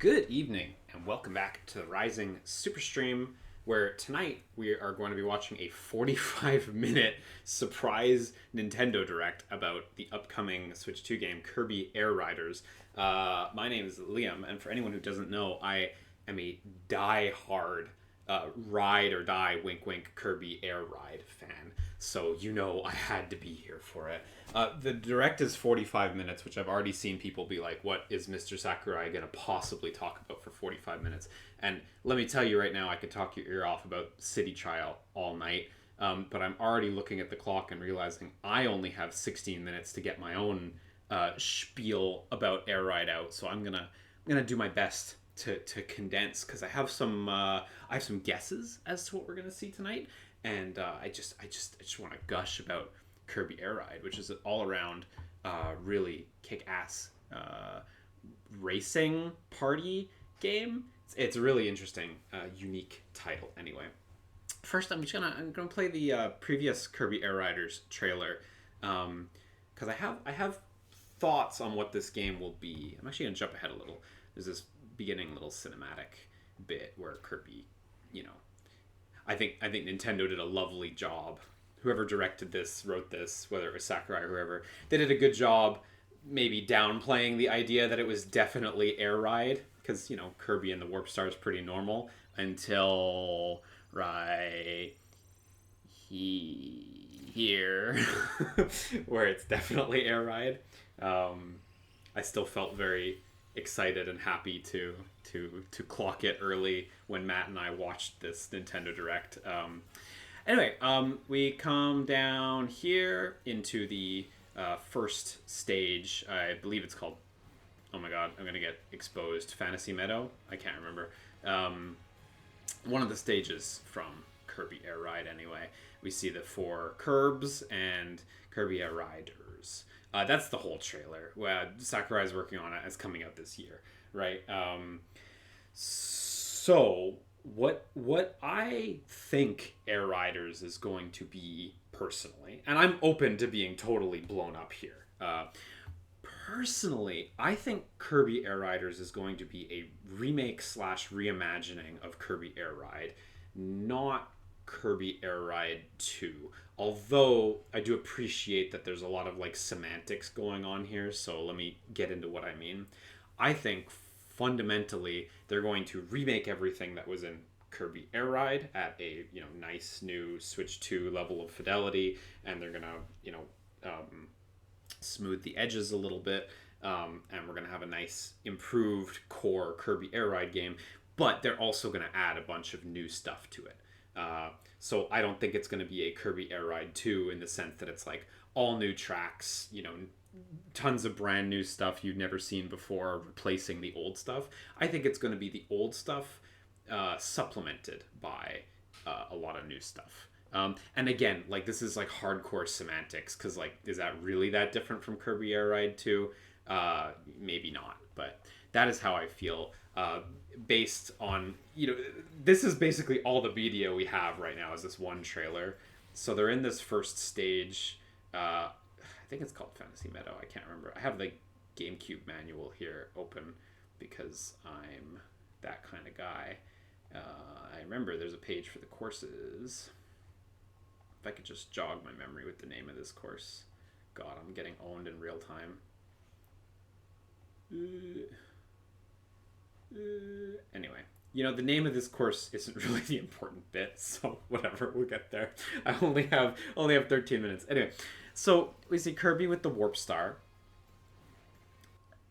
Good evening, and welcome back to the Rising Superstream, where tonight we are going to be watching a 45-minute surprise Nintendo Direct about the upcoming Switch 2 game, Kirby Air Riders. My name is Liam, and for anyone who doesn't know, I am a die-hard ride or die, wink wink, Kirby Air Ride fan. So you know I had to be here for it. The direct is 45 minutes, which I've already seen people be like, what is Mr. Sakurai going to possibly talk about for 45 minutes? And let me tell you right now, I could talk your ear off about City Trial all night. But I'm already looking at the clock and realizing I only have 16 minutes to get my own spiel about Air Ride out. So I'm gonna do my best to condense, because I have some guesses as to what we're gonna see tonight, and I just want to gush about Kirby Air Ride, which is an all around really kick ass racing party game. It's a really interesting, unique title. Anyway, first I'm gonna play the previous Kirby Air Riders trailer, because I have thoughts on what this game will be. I'm actually gonna jump ahead a little. There's this beginning little cinematic bit where Kirby, I think Nintendo did a lovely job. Whoever directed this, wrote this, whether it was Sakurai or whoever, they did a good job maybe downplaying the idea that it was definitely Air Ride, because Kirby and the Warp Star is pretty normal until right here where it's definitely Air Ride. I still felt very excited and happy to clock it early when Matt and I watched this Nintendo Direct. Anyway, we come down here into the first stage. I believe it's called, oh my god, I'm gonna get exposed, Fantasy Meadow? I can't remember. One of the stages from Kirby Air Ride anyway. We see the 4 Kirbs and Kirby Air Riders. That's the whole trailer. Sakurai's working on it. It's coming out this year, right? So what I think Air Riders is going to be personally, and I'm open to being totally blown up here. Personally, I think Kirby Air Riders is going to be a remake / reimagining of Kirby Air Ride, not Kirby Air Ride 2. Although I do appreciate that there's a lot of semantics going on here, so let me get into what I mean. I think fundamentally they're going to remake everything that was in Kirby Air Ride at a nice new Switch 2 level of fidelity, and they're gonna smooth the edges a little bit, and we're gonna have a nice improved core Kirby Air Ride game, but they're also gonna add a bunch of new stuff to it. So I don't think it's going to be a Kirby Air Ride 2 in the sense that it's all new tracks, tons of brand new stuff you've never seen before, replacing the old stuff. I think it's going to be the old stuff supplemented by a lot of new stuff. And again, this is hardcore semantics, because is that really that different from Kirby Air Ride 2? Maybe not, but that is how I feel. Based on, this is basically all the video we have right now is this one trailer. So they're in this first stage. I think it's called Fantasy Meadow. I can't remember. I have the GameCube manual here open because I'm that kind of guy. I remember there's a page for the courses. If I could just jog my memory with the name of this course. God, I'm getting owned in real time. Anyway, the name of this course isn't really the important bit, so whatever, we'll get there. I only have 13 minutes. Anyway, so we see Kirby with the Warp Star,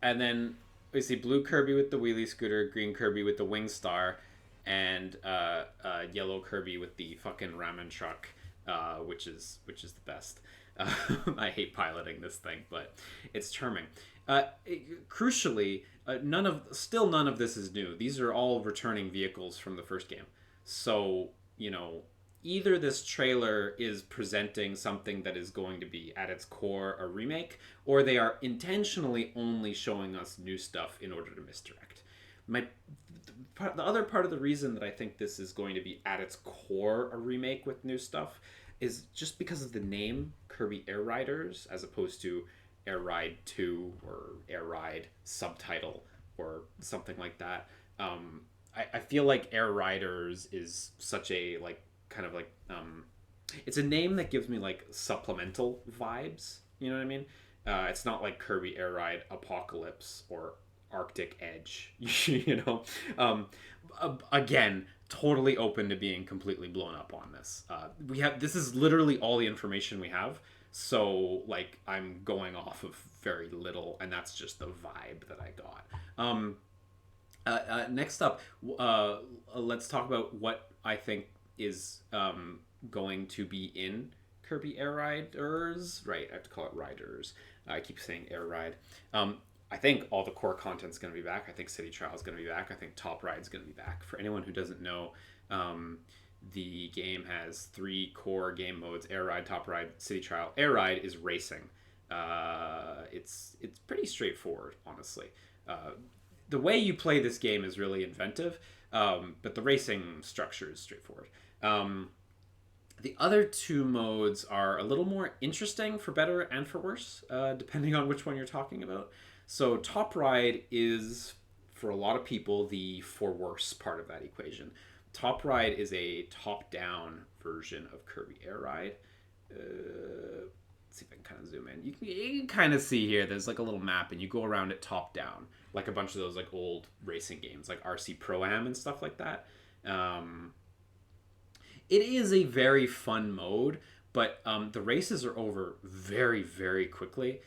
and then we see blue Kirby with the wheelie scooter, green Kirby with the Wing Star, and yellow Kirby with the fucking ramen truck, which is the best. I hate piloting this thing, but it's charming. Crucially, none of this is new. These are all returning vehicles from the first game. So, either this trailer is presenting something that is going to be at its core a remake, or they are intentionally only showing us new stuff in order to misdirect. The other part of the reason that I think this is going to be at its core a remake with new stuff is just because of the name Kirby Air Riders, as opposed to Air Ride 2 or Air Ride subtitle or something like that. I feel like Air Riders is such a like kind of like it's a name that gives me like supplemental vibes. You know what I mean? It's not like Kirby Air Ride Apocalypse or Arctic Edge. You know, again, totally open to being completely blown up on this. This is literally all the information we have. So like I'm going off of very little, and that's just the vibe that I got. Next up, let's talk about what I think is going to be in Kirby Air Riders. Right, I have to call it Riders. I keep saying Air Ride. I think all the core content's going to be back. I think City Trial is going to be back. I think Top Ride's going to be back. For anyone who doesn't know, the game has 3 core game modes: Air Ride, Top Ride, City Trial. Air Ride is racing. It's pretty straightforward, honestly. The way you play this game is really inventive, but the racing structure is straightforward. The other 2 modes are a little more interesting, for better and for worse, depending on which one you're talking about. So Top Ride is, for a lot of people, the for worse part of that equation. Top Ride is a top-down version of Kirby Air Ride. Let's see if I can kind of zoom in. You can kind of see here, there's like a little map, and you go around it top-down, like a bunch of those like old racing games, like RC Pro-Am and stuff like that. It is a very fun mode, but the races are over very, very quickly.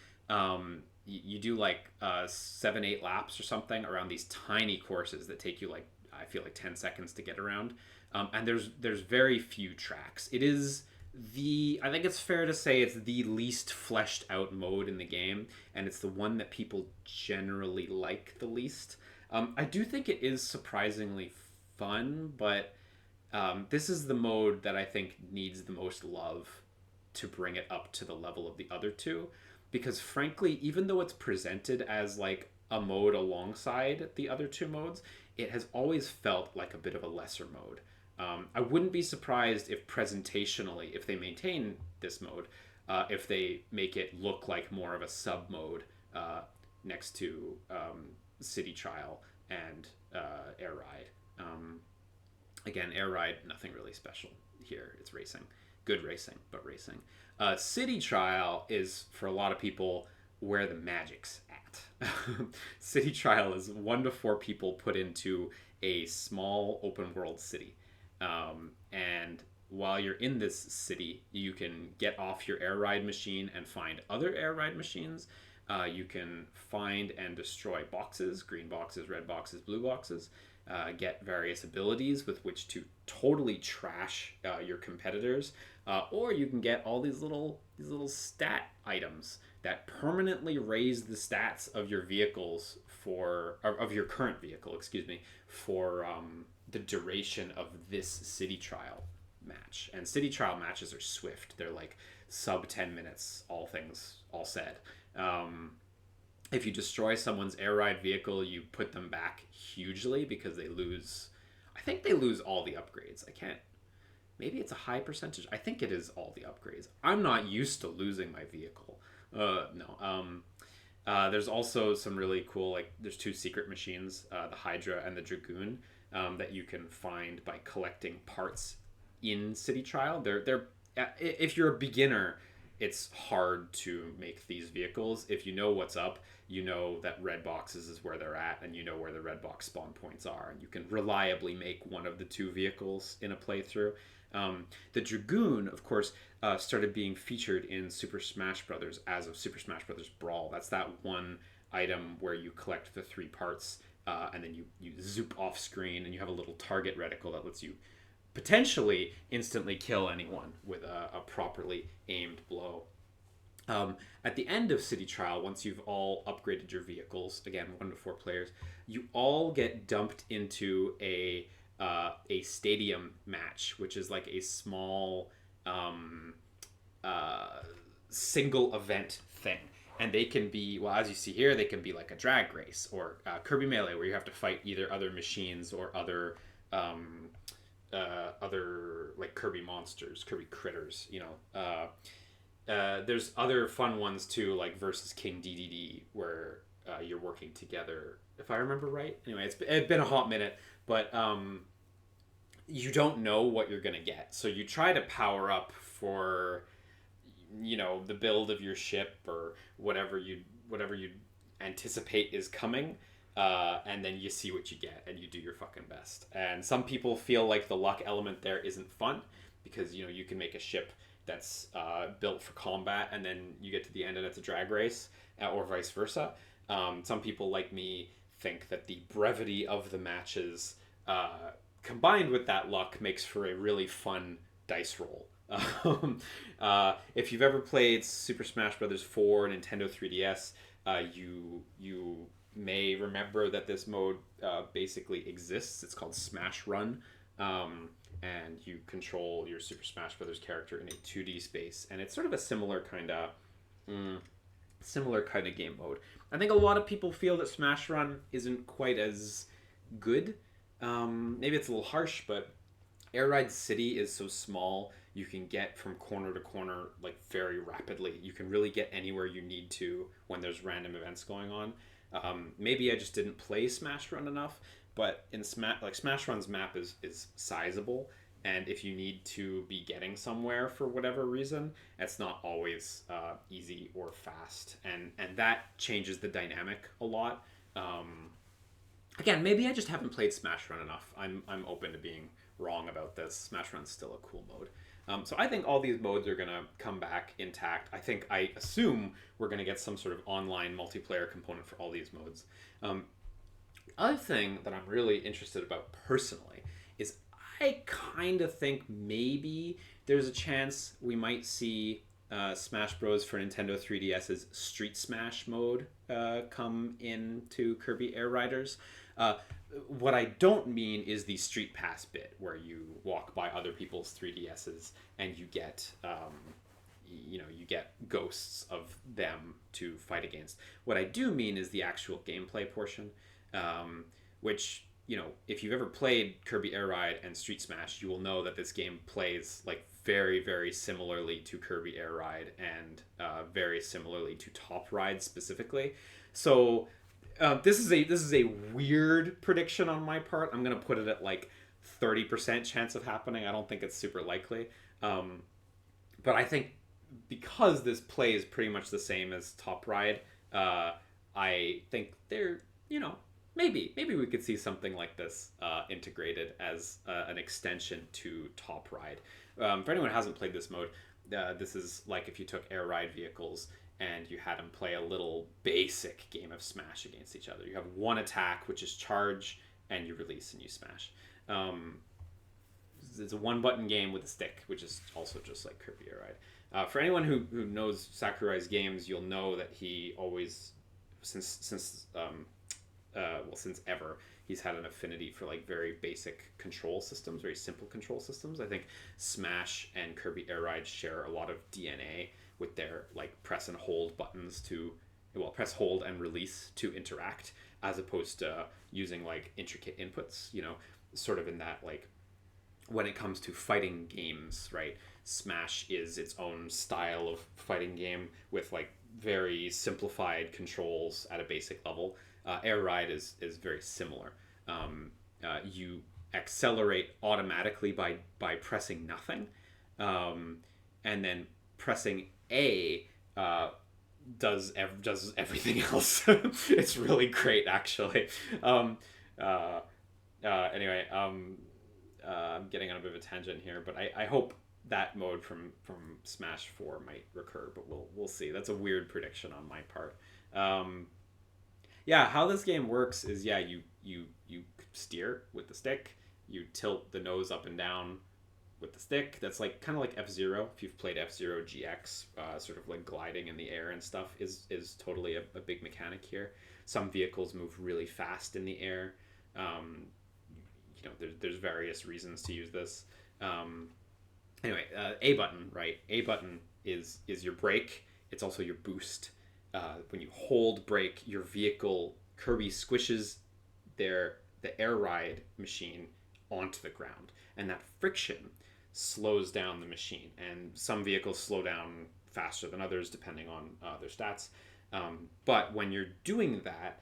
You do like 7-8 laps or something around these tiny courses that take you like, I feel like 10 seconds to get around. And there's very few tracks. It is I think it's fair to say it's the least fleshed out mode in the game, and it's the one that people generally like the least. I do think it is surprisingly fun, but this is the mode that I think needs the most love to bring it up to the level of the other 2. Because frankly, even though it's presented as like a mode alongside the other 2 modes, it has always felt like a bit of a lesser mode. I wouldn't be surprised if presentationally, if they maintain this mode, if they make it look like more of a sub mode next to City Trial and Air Ride. Again, Air Ride, nothing really special here. It's racing. Good racing, but racing. City Trial is, for a lot of people, where the magic's at. City Trial is 1 to 4 people put into a small open world city. And while you're in this city, you can get off your air ride machine and find other air ride machines. You can find and destroy boxes, green boxes, red boxes, blue boxes. Get various abilities with which to totally trash your competitors, or you can get all these little stat items that permanently raise the stats of your vehicles of your current vehicle, for the duration of this City Trial match. And City Trial matches are swift; they're like sub 10 minutes, all said. If you destroy someone's air ride vehicle, you put them back hugely because I think they lose all the upgrades. Maybe it's a high percentage. I think it is all the upgrades. I'm not used to losing my vehicle. No. There's also some really cool, like there's 2 secret machines, the Hydra and the Dragoon, that you can find by collecting parts in City Trial. They're if you're a beginner, it's hard to make these vehicles. If you know what's up, you know that red boxes is where they're at, and you know where the red box spawn points are, and you can reliably make one of the 2 vehicles in a playthrough. The Dragoon, of course, started being featured in Super Smash Bros. As of Super Smash Bros. Brawl. That's that one item where you collect the 3 parts, and then you zoop off screen, and you have a little target reticle that lets you potentially instantly kill anyone with a properly aimed blow. At the end of City Trial, once you've all upgraded your vehicles, again 1 to 4 players, you all get dumped into a stadium match, which is like a small single event thing. And they can be, well, as you see here, they can be like a drag race or Kirby Melee, where you have to fight either other machines or other like Kirby monsters, Kirby critters, there's other fun ones too, like versus King DDD, where you're working together, if I remember right. Anyway, it's been a hot minute, but you don't know what you're gonna get, so you try to power up for the build of your ship or whatever you anticipate is coming, and then you see what you get and you do your fucking best. And some people feel like the luck element there isn't fun because you can make a ship that's built for combat and then you get to the end and it's a drag race, or vice versa. Some people like me think that the brevity of the matches, combined with that luck, makes for a really fun dice roll. If you've ever played Super Smash Bros. 4 Nintendo 3DS, you may remember that this mode basically exists. It's called Smash Run, and you control your Super Smash Bros. Character in a 2D space, and it's sort of a similar kind of game mode. I think a lot of people feel that Smash Run isn't quite as good. Maybe it's a little harsh, but Air Ride City is so small, you can get from corner to corner like very rapidly. You can really get anywhere you need to when there's random events going on. Maybe I just didn't play Smash Run enough, but in Smash Run's map is sizable, and if you need to be getting somewhere for whatever reason, it's not always easy or fast, and that changes the dynamic a lot. Again, maybe I just haven't played Smash Run enough. I'm open to being wrong about this. Smash Run's still a cool mode. So I think all these modes are going to come back intact. I assume we're going to get some sort of online multiplayer component for all these modes. Other thing that I'm really interested about personally is I kind of think maybe there's a chance we might see Smash Bros. For Nintendo 3DS's Street Smash mode come into Kirby Air Riders. What I don't mean is the Street Pass bit where you walk by other people's 3DSs and you get you get ghosts of them to fight against. What I do mean is the actual gameplay portion, which if you've ever played Kirby Air Ride and Street Smash, you will know that this game plays like very, very similarly to Kirby Air Ride and very similarly to Top Ride specifically. So this is a weird prediction on my part. I'm gonna put it at like 30% chance of happening. I don't think it's super likely, but I think because this plays pretty much the same as Top Ride, I think they're maybe we could see something like this integrated as an extension to Top Ride. For anyone who hasn't played this mode, this is like if you took Air Ride vehicles and you had them play a little basic game of Smash against each other. You have one attack, which is charge, and you release and you smash. It's a one-button game with a stick, which is also just like Kirby Air Ride. For anyone who knows Sakurai's games, you'll know that he always, since ever, he's had an affinity for like very basic control systems, very simple control systems. I think Smash and Kirby Air Ride share a lot of DNA with their like press and hold buttons press, hold, and release to interact, as opposed to using like intricate inputs, sort of in that like when it comes to fighting games, right? Smash is its own style of fighting game with like very simplified controls at a basic level. Air Ride is very similar. You accelerate automatically by pressing nothing, and then pressing A does everything else. It's really great, actually. Anyway, I'm getting on a bit of a tangent here, but I hope that mode from Smash 4 might recur, but we'll see. That's a weird prediction on my part. How this game works is you steer with the stick, you tilt the nose up and down with the stick. That's like kind of like F-Zero. If you've played F-Zero GX, sort of like gliding in the air and stuff is totally a big mechanic here. Some vehicles move really fast in the air. There's various reasons to use this. Anyway, A button, right? A button is your brake. It's also your boost. When you hold brake, your vehicle, Kirby squishes the Air Ride machine onto the ground, and that friction slows down the machine. And some vehicles slow down faster than others depending on their stats. But when you're doing that,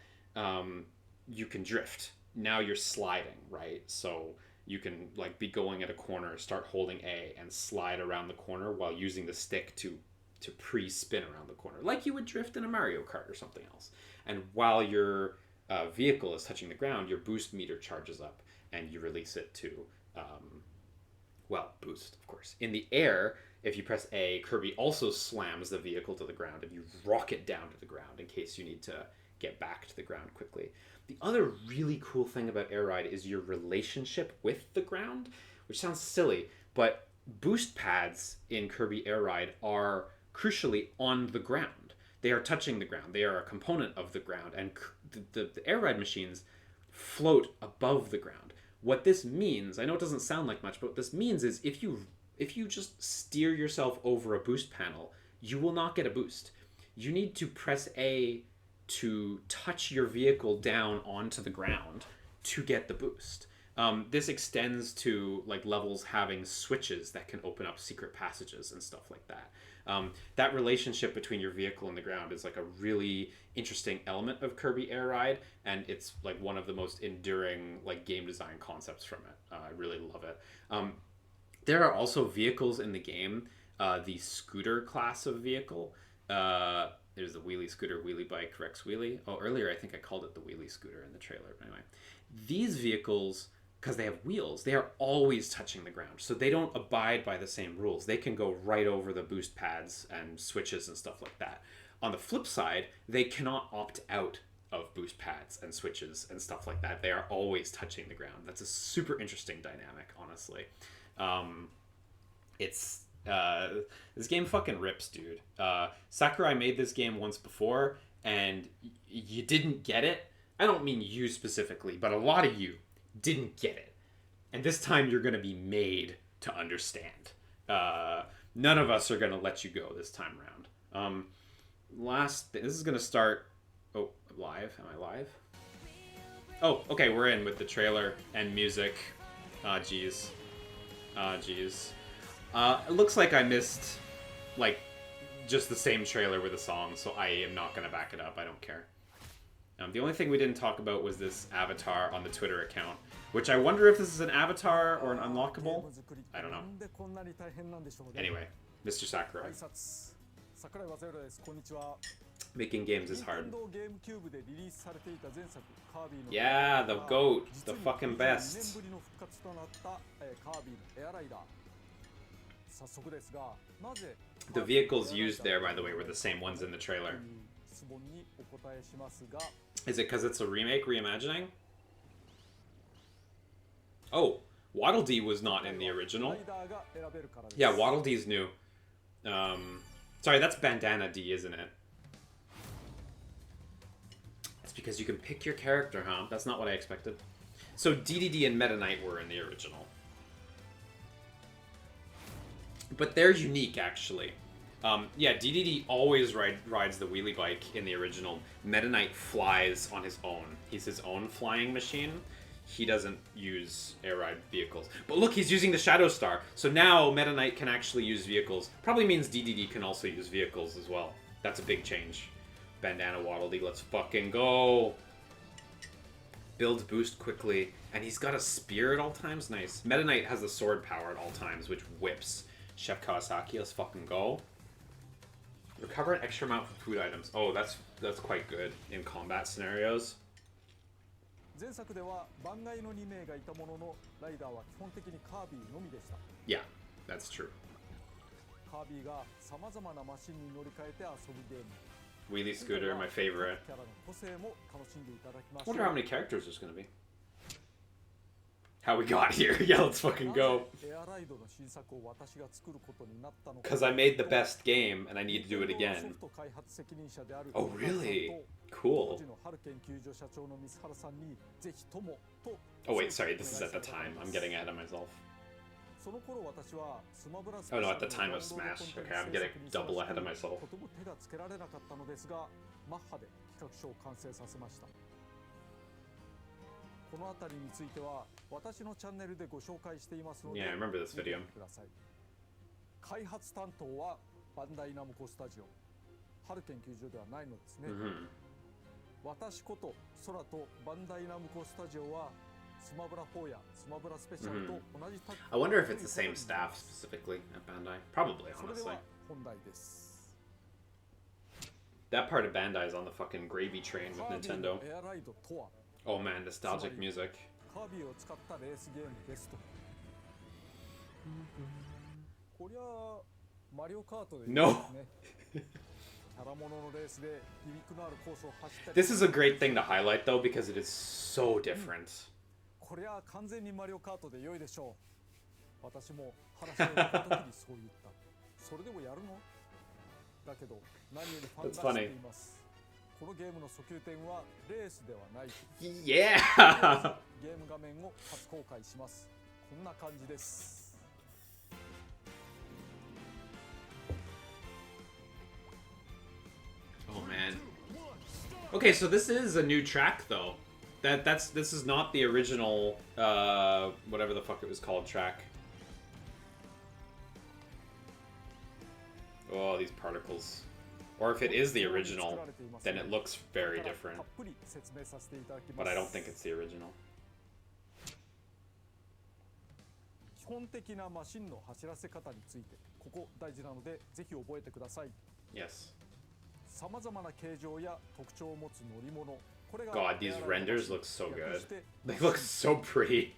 you can drift. Now you're sliding, right? So you can like be going at a corner, start holding A, and slide around the corner while using the stick to pre-spin around the corner, like you would drift in a Mario Kart or something else. And while your vehicle is touching the ground, your boost meter charges up, and you release it to, boost, of course. In the air, if you press A, Kirby also slams the vehicle to the ground, and you rock it down to the ground in case you need to get back to the ground quickly. The other really cool thing about Air Ride is your relationship with the ground, which sounds silly, but boost pads in Kirby Air Ride are crucially on the ground. They are touching the ground. They are a component of the ground, and the Air Ride machines float above the ground. What this means, I know it doesn't sound like much, but what this means is if you just steer yourself over a boost panel, you will not get a boost. You need to press A to touch your vehicle down onto the ground to get the boost. This extends to like levels having switches that can open up secret passages and stuff like that. That relationship between your vehicle and the ground is like a really interesting element of Kirby Air Ride, and it's like one of the most enduring like game design concepts from it. I really love it. There are also vehicles in the game, the scooter class of vehicle. There's the wheelie scooter, wheelie bike, Rex wheelie. Oh, earlier I think I called it the wheelie scooter in the trailer. But anyway, these vehicles, because they have wheels, they are always touching the ground. So they don't abide by the same rules. They can go right over the boost pads and switches and stuff like that. On the flip side, they cannot opt out of boost pads and switches and stuff like that. They are always touching the ground. That's a super interesting dynamic, honestly. This game fucking rips, dude. Sakurai made this game once before, and you didn't get it. I don't mean you specifically, but a lot of you didn't get it. And this time you're going to be made to understand. None of us are going to let you go this time around. This is going to start... Oh, live? Am I live? Oh, okay, we're in with the trailer and music. Jeez. It looks like I missed, like, just the same trailer with a song, so I am not going to back it up. I don't care. The only thing we didn't talk about was this avatar on the Twitter account, which I wonder if this is an avatar or an unlockable. I don't know. Anyway, Mr. Sakurai. Making games is hard. Yeah, the GOAT. The fucking best. The vehicles used there, by the way, were the same ones in the trailer. Is it because it's a remake, reimagining? Oh, Waddle Dee was not in the original. Yeah, Waddle Dee's new. Sorry, that's Bandana D, isn't it? It's because you can pick your character, huh? That's not what I expected. So DDD and Meta Knight were in the original. But they're unique, actually. Yeah, DDD always rides the wheelie bike in the original. Meta Knight flies on his own. He's his own flying machine. He doesn't use air ride vehicles. But look, he's using the Shadow Star. So now Meta Knight can actually use vehicles. Probably means DDD can also use vehicles as well. That's a big change. Bandana Waddle Dee, let's fucking go. Builds boost quickly. And he's got a spear at all times. Nice. Meta Knight has the sword power at all times, which whips. Chef Kawasaki, let's fucking go. Recover an extra amount from food items. Oh, that's quite good in combat scenarios. Yeah, that's true. Wheelie Scooter, my favorite. I wonder how many characters there's going to be. How we got here. Yeah, let's fucking go. Because I made the best game and I need to do it again. Oh, really? Cool. Oh, wait, sorry. This is at the time. I'm getting ahead of myself. Oh, no, at the time of Smash. Okay, I'm getting double ahead of myself. このあたりについては私のチャンネルでご紹介していますので、Yeah, I remember this video. 開発担当はバンダイナムコスタジオ。春研究所ではないのですね。私こと空とバンダイナムコスタジオはスマブラ4やスマブラスペシャルと同じタッグ。I wonder if it's the same staff specifically at Bandai. Probably, それで honestly. は本題です。 That part of Bandai is on the fucking gravy train with Nintendo. エアライドとは Oh man, nostalgic music. カービィを使ったレースゲームですと。こりゃマリオカートでいいですね。 No. キャラモノのレースで響くのあるコースを走ったり。 This is a great thing to highlight though because it is so different. こりゃ完全にマリオカートで良いでしょう。私も話を聞いた時にそう言った。それでもやるの？だけど何よりファンがしています。このゲームの訴求点はレースではない。 Yeah. ゲーム画面を初公開します。こんな感じです。 Oh man. Okay, so this is a new track though. This is not the original whatever the fuck it was called track. Oh, these particles. Or if it is the original, then it looks very different. But I don't think it's the original. 基本的なマシンの走らせ方についてここ大事なのでぜひ覚えてください。 Yes. さまざまな形状や特徴を持つ乗り物。これが God, these renders look so good. They look so pretty.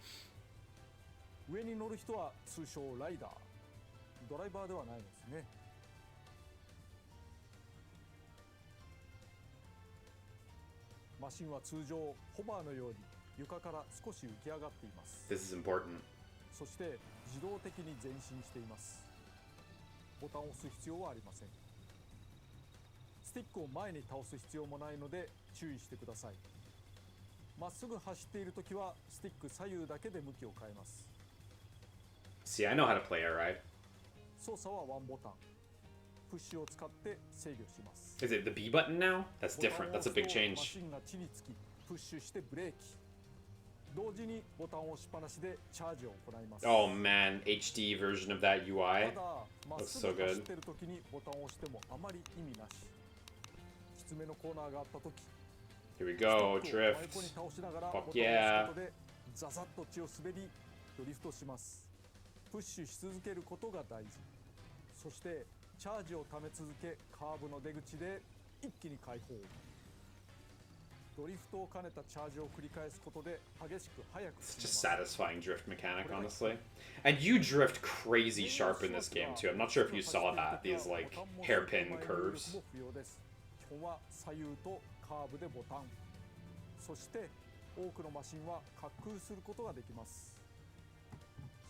上に乗る人は通称ライダー。ドライバーではないですね。 マシンは通常ホバーのように床から少し浮き上がっています。 This is important. そして自動的に前進しています。ボタンを押す必要はありません。スティックを前に倒す必要もないので注意してください。まっすぐ走っているときはスティック左右だけで向きを変えます。 See, I know how to play Air Ride. 操作はワンボタン。プッシュを使って制御します。 Is it the B button now? That's different. That's a big マ change. シンが地につきプッシュしてブレーキ。同時にボタンを押しっぱなしでチャージを行います。 Oh man, HD version of that た UI. だ、まっ Looks す so ぐ走っ good. ているときにボタンを押してもあまり意味なし。きつめのコーナーがあったとき、 Here we go, ストックを真 drift. 横に倒しながら Fuck ボタンを押す yeah. ことでザザッと地を滑りドリフトします。プッシュし続けることが大事。そしてチャージをため続けカーブの出口で一気に解放。ドリフトを兼ねたチャージを繰り返すことで激しく速く It's 進め just ます。 satisfying drift mechanic, honestly. And you drift crazy sharp in this game too. I'm not sure if you saw that. These like hairpin curves. 基本は左右とカーブでボタン。そして多くのマシンは滑空することができます。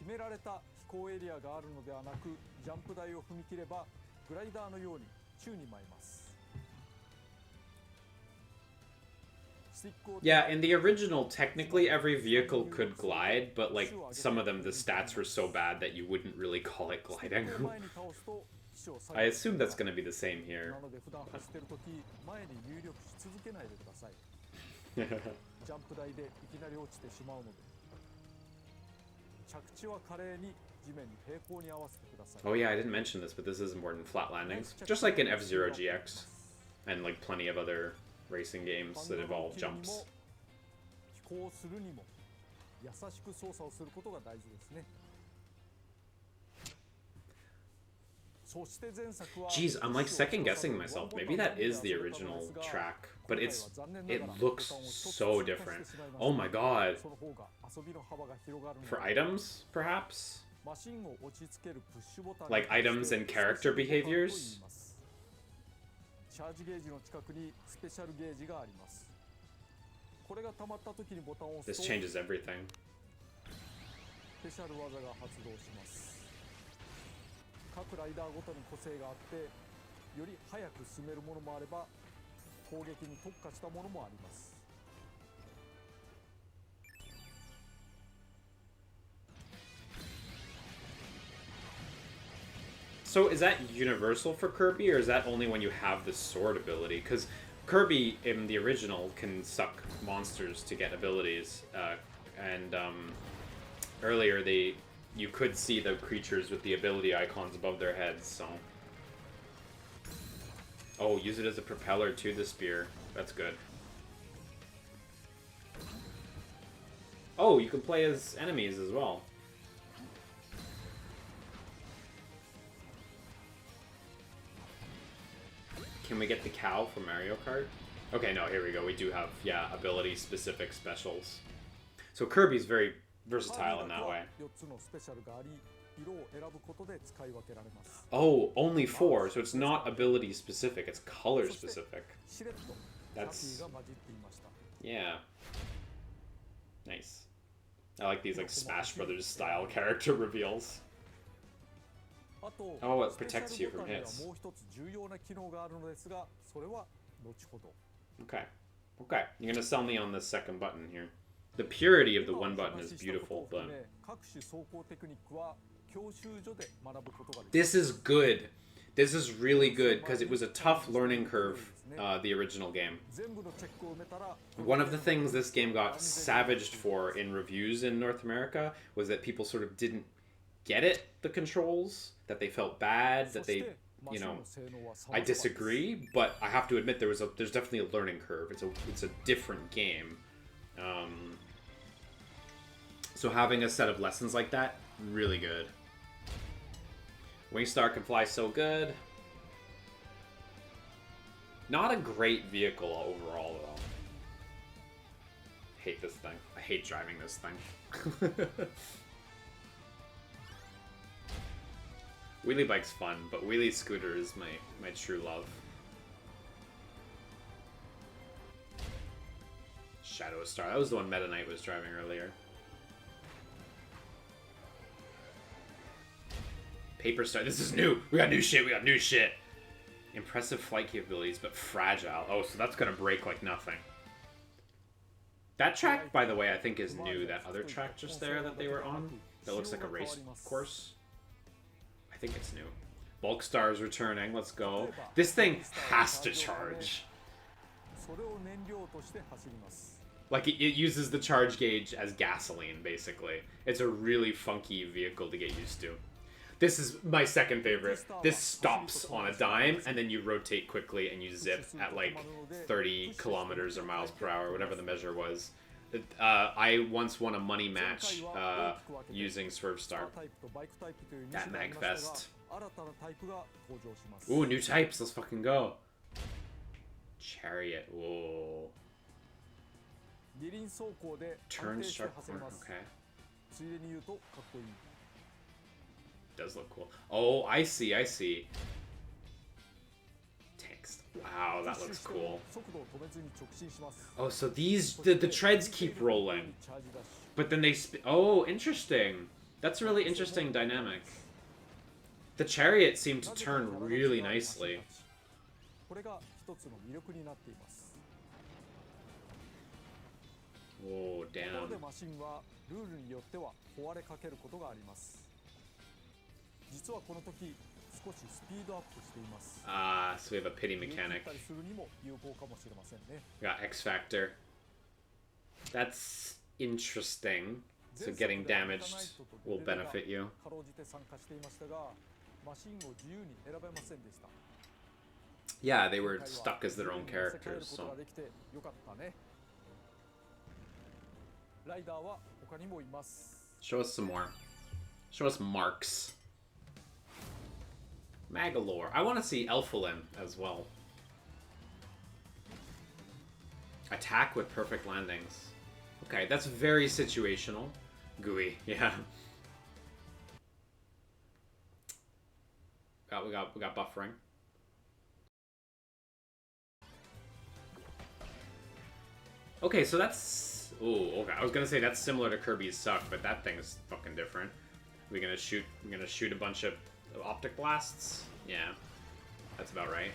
決められた飛行エリアがあるのではなく、ジャンプ台を踏み切ればグライダーのように宙に舞います。 Yeah, in the original, technically every vehicle could glide, but like some of them, the stats were so bad that you wouldn't really call it gliding. I assume that's going to be the same here. なので普段走っているとき前に入力し続けないでください。ジャンプ台でいきなり落ちてしまうので。着地は華麗に地面に平行に合わせてください。 Oh yeah, I didn't mention this, but this is important. Flat landings, just like in F-Zero GX, and like plenty of other racing games that involve jumps. 飛行するにも優しく操作をすることが大事ですね。 Geez, I'm like second guessing myself. Maybe that is the original track, but it looks so different. Oh my god. For items, perhaps? Like items and character behaviors? チャージゲージの近くにスペシャルゲージがあります。これが溜まった時にボタンを押す This と changes everything. スペシャル技が発動します。各ライダーごとに個性があって、より速く進めるものもあれば、攻撃に特化したものもあります。 So is that universal for Kirby, or is that only when you have the sword ability? Because Kirby in the original can suck monsters to get abilities, and earlier you could see the creatures with the ability icons above their heads. So Oh, use it as a propeller to the spear. That's good. Oh, you can play as enemies as well. Can we get the cow from Mario Kart? Okay, no, here we go. We do have, yeah, ability-specific specials. So Kirby's very versatile in that way. Oh, only 4, so it's not ability-specific, it's color-specific. That's... yeah. Nice. I like these, like, Smash Brothers style character reveals. Oh, it protects you from hits. Okay. Okay. You're gonna sell me on this second button here. The purity of the one button is beautiful, but... this is good. This is really good, because it was a tough learning curve, the original game. One of the things this game got savaged for in reviews in North America was that people sort of didn't get it, the controls, that they felt bad, that they, you know, I disagree, but I have to admit there's definitely a learning curve. It's a different game. So having a set of lessons like that, really good. Wingstar can fly so good. Not a great vehicle overall, though. Hate this thing. I hate driving this thing. Wheelie bike's fun, but wheelie scooter is my true love. Shadow Star. That was the one Meta Knight was driving earlier. Paper Star. This is new. We got new shit. We got new shit. Impressive flight capabilities, but fragile. Oh, so that's gonna break like nothing. That track, by the way, I think is new. That other track just there that they were on, that looks like a race course. I think it's new. Bulk Star's returning. Let's go. This thing has to charge. Like, it uses the charge gauge as gasoline, basically. It's a really funky vehicle to get used to. This is my second favorite. This stops on a dime, and then you rotate quickly and you zip at like 30 kilometers or miles per hour, whatever the measure was. I once won a money match using Swerve Star at Magfest. Ooh, new types. Let's fucking go. Chariot. Whoa. Turn sharp corner. Okay. Does look cool. Oh, I see, I see. Text. Wow, that looks cool. Oh, so these, the treads keep rolling. But then they oh, interesting. That's a really interesting dynamic. The chariot seemed to turn really nicely. Oh, damn. Ah, so we have a pity mechanic. We got X Factor. That's interesting. So getting damaged will benefit you. Yeah, they were stuck as their own characters, so... show us some more. Show us Marks. Magalore. I want to see Elfilin as well. Attack with perfect landings. Okay, that's very situational. Gooey, yeah. We got buffering. Okay, so that's... ooh, okay. I was gonna say that's similar to Kirby's Suck, but that thing's fucking different. We're gonna shoot a bunch of optic blasts? Yeah. That's about right.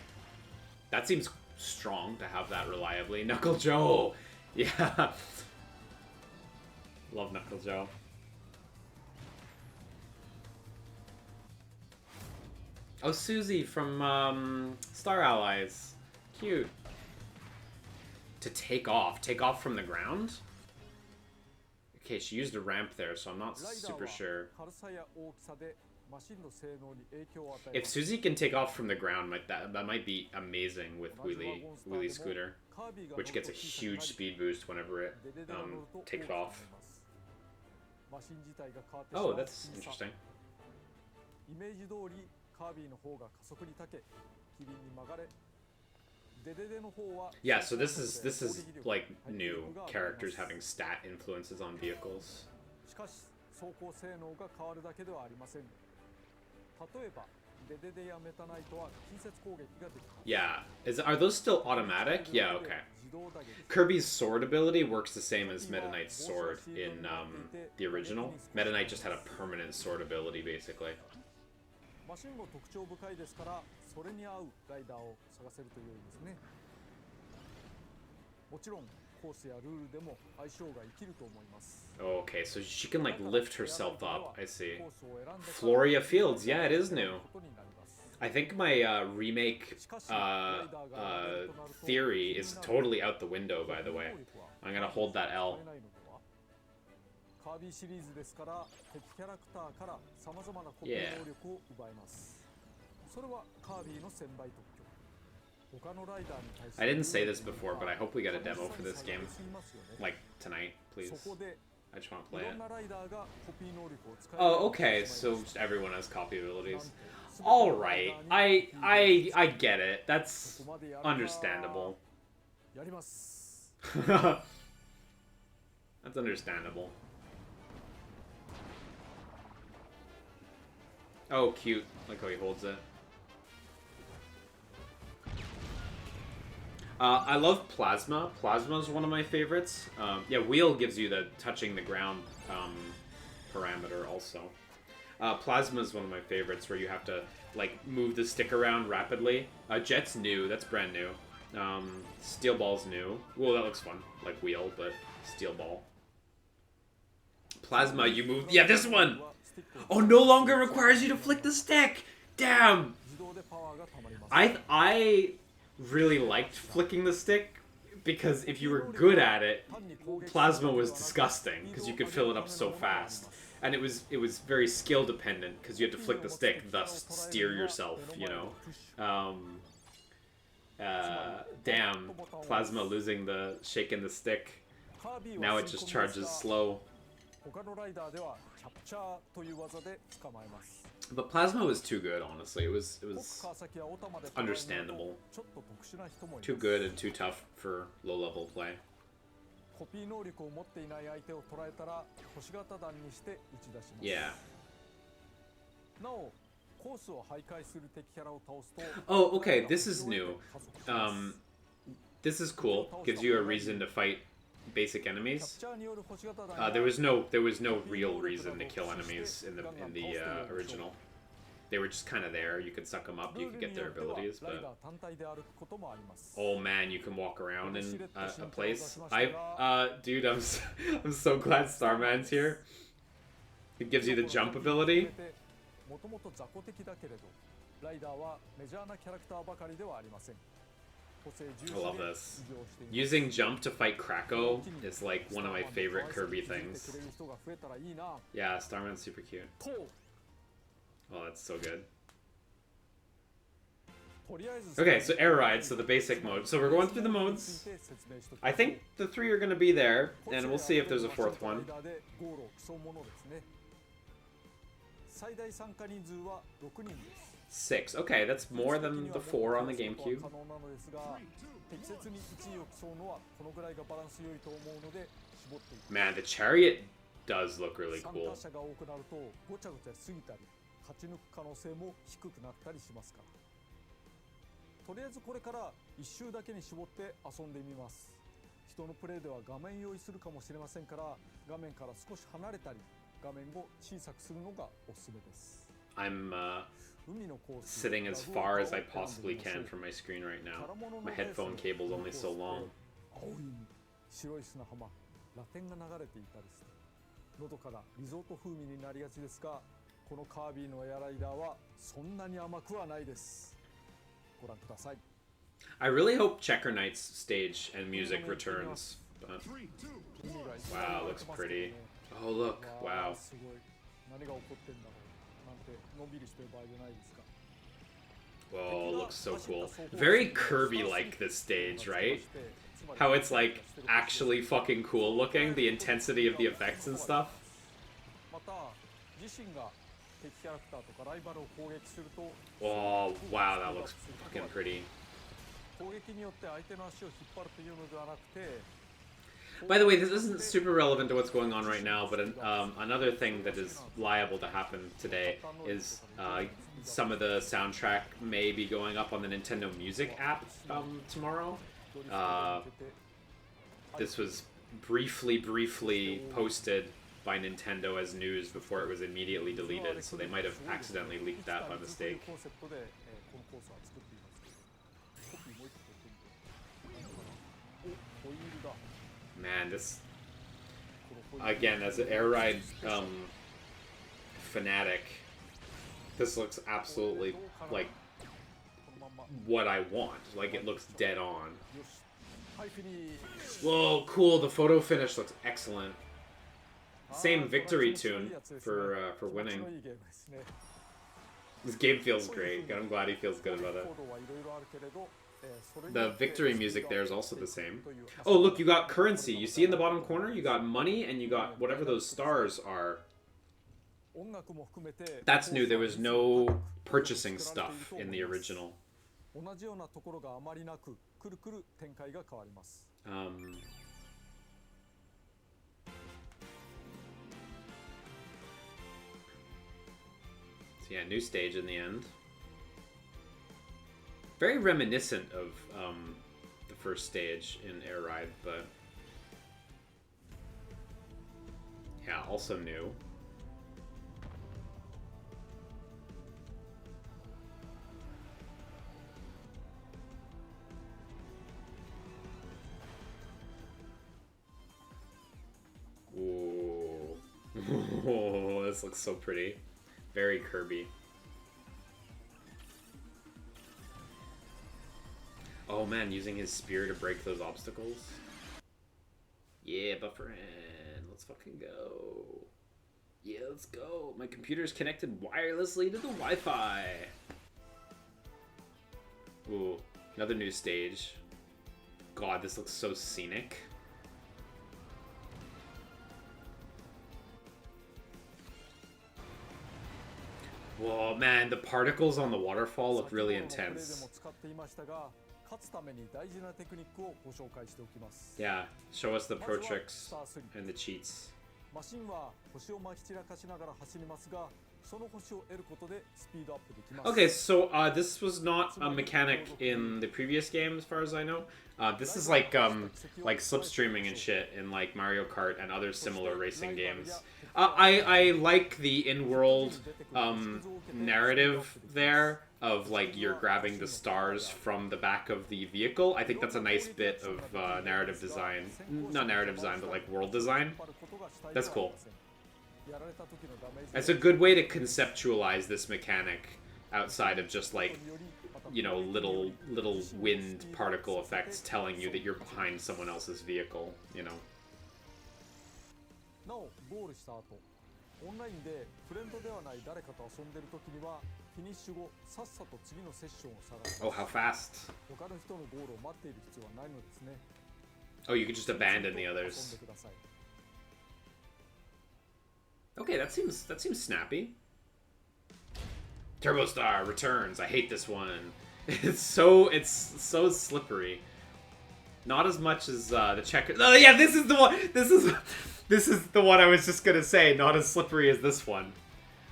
That seems strong to have that reliably. Knuckle Joe! Yeah. Love Knuckle Joe. Oh, Susie from Star Allies. Cute. To take off. Take off from the ground? Okay, she used a ramp there, so I'm not super sure. If Susie can take off from the ground, that might be amazing with Wheelie Scooter, which gets a huge speed boost whenever it takes off. Oh, that's interesting. Yeah, so this is like new characters having stat influences on vehicles. Yeah, are those still automatic? Yeah, okay. Kirby's sword ability works the same as Meta Knight's sword in the original. Meta Knight just had a permanent sword ability, basically. Okay, so she can like lift herself up. I see. Floria Fields, yeah, it is new. I think my remake theory is totally out the window, by the way. I'm gonna hold that L. Yeah. I didn't say this before, but I hope we get a demo for this game. Like, tonight, please. I just want to play it. Oh, okay, so just everyone has copy abilities. Alright, I get it. That's understandable. That's understandable. Oh, cute. Like how he holds it. I love Plasma. Plasma is one of my favorites. Yeah, Wheel gives you the touching the ground parameter also. Plasma is one of my favorites where you have to like move the stick around rapidly. Jet's new. That's brand new. Steel Ball's new. Well, that looks fun. Like Wheel, but Steel Ball. Plasma, you move. Yeah, this one! Oh, no longer requires you to flick the stick! Damn! I really liked flicking the stick because if you were good at it, Plasma was disgusting because you could fill it up so fast. And it was very skill dependent because you had to flick the stick, thus steer yourself, you know. Damn, Plasma losing the shaking the stick. Now it just charges slow. But Plasma was too good, honestly. It was understandable. Too good and too tough for low-level play. Yeah. Oh, okay, this is new. This is cool. Gives you a reason to fight basic enemies. There was no real reason to kill enemies in the original. They were just kind of there. You could suck them up. You could get their abilities, but oh man, you can walk around in a place. Dude, I'm so glad Starman's here. It gives you the jump ability. I love this. Using jump to fight Krakow is like one of my favorite Kirby things. Yeah, Starman's super cute. Oh, that's so good. Okay, so Air Ride, so the basic mode. So we're going through the modes. I think the 3 are going to be there, and we'll see if there's a 4th one. 6. Okay, that's more than the 4 on the GameCube. Man, the chariot does look really cool. I'm sitting as far as I possibly can from my screen right now. My headphone cable's only so long. I really hope Checker Knight's stage and music returns. But... wow, looks pretty. Oh look, wow. Whoa, looks so cool. Very Kirby-like this stage, right? How it's like actually fucking cool looking, the intensity of the effects and stuff. Oh, wow, that looks fucking pretty. By the way, this isn't super relevant to what's going on right now, but another thing that is liable to happen today is some of the soundtrack may be going up on the Nintendo Music app tomorrow. This was briefly posted by Nintendo as news before it was immediately deleted, so they might have accidentally leaked that by mistake. Man, this... Again, as an air ride fanatic, this looks absolutely like what I want. Like, it looks dead on. Whoa, cool. The photo finish looks excellent. Same victory tune for winning. This game feels great. I'm glad he feels good about it. The victory music there is also the same. Oh, look, you got currency. You see in the bottom corner, you got money and you got whatever those stars are. That's new. There was no purchasing stuff in the original. So yeah, new stage in the end. Very reminiscent of the first stage in Air Ride, but yeah, also new. Ooh. Oh, this looks so pretty. Very Kirby. Oh man, using his spear to break those obstacles. Yeah, buffer in. Let's fucking go. Yeah, let's go. My computer's connected wirelessly to the Wi-Fi. Ooh, another new stage. God, this looks so scenic. Whoa, man, the particles on the waterfall look really intense. Yeah, show us the pro tricks and the cheats. Okay, so this was not a mechanic in the previous game, as far as I know. This is like slipstreaming and shit in like Mario Kart and other similar racing games. I like the in-world narrative there of like you're grabbing the stars from the back of the vehicle. I think that's a nice bit of narrative design. Not narrative design, but like world design. That's cool. It's a good way to conceptualize this mechanic outside of just like, you know, little wind particle effects telling you that you're behind someone else's vehicle, you know. Oh, how fast. Oh, you could just abandon the others. Okay, that seems snappy. Turbo Star returns. I hate this one. It's so slippery. Not as much as the checker. Oh yeah, this is the one. This is the one I was just gonna say. Not as slippery as this one.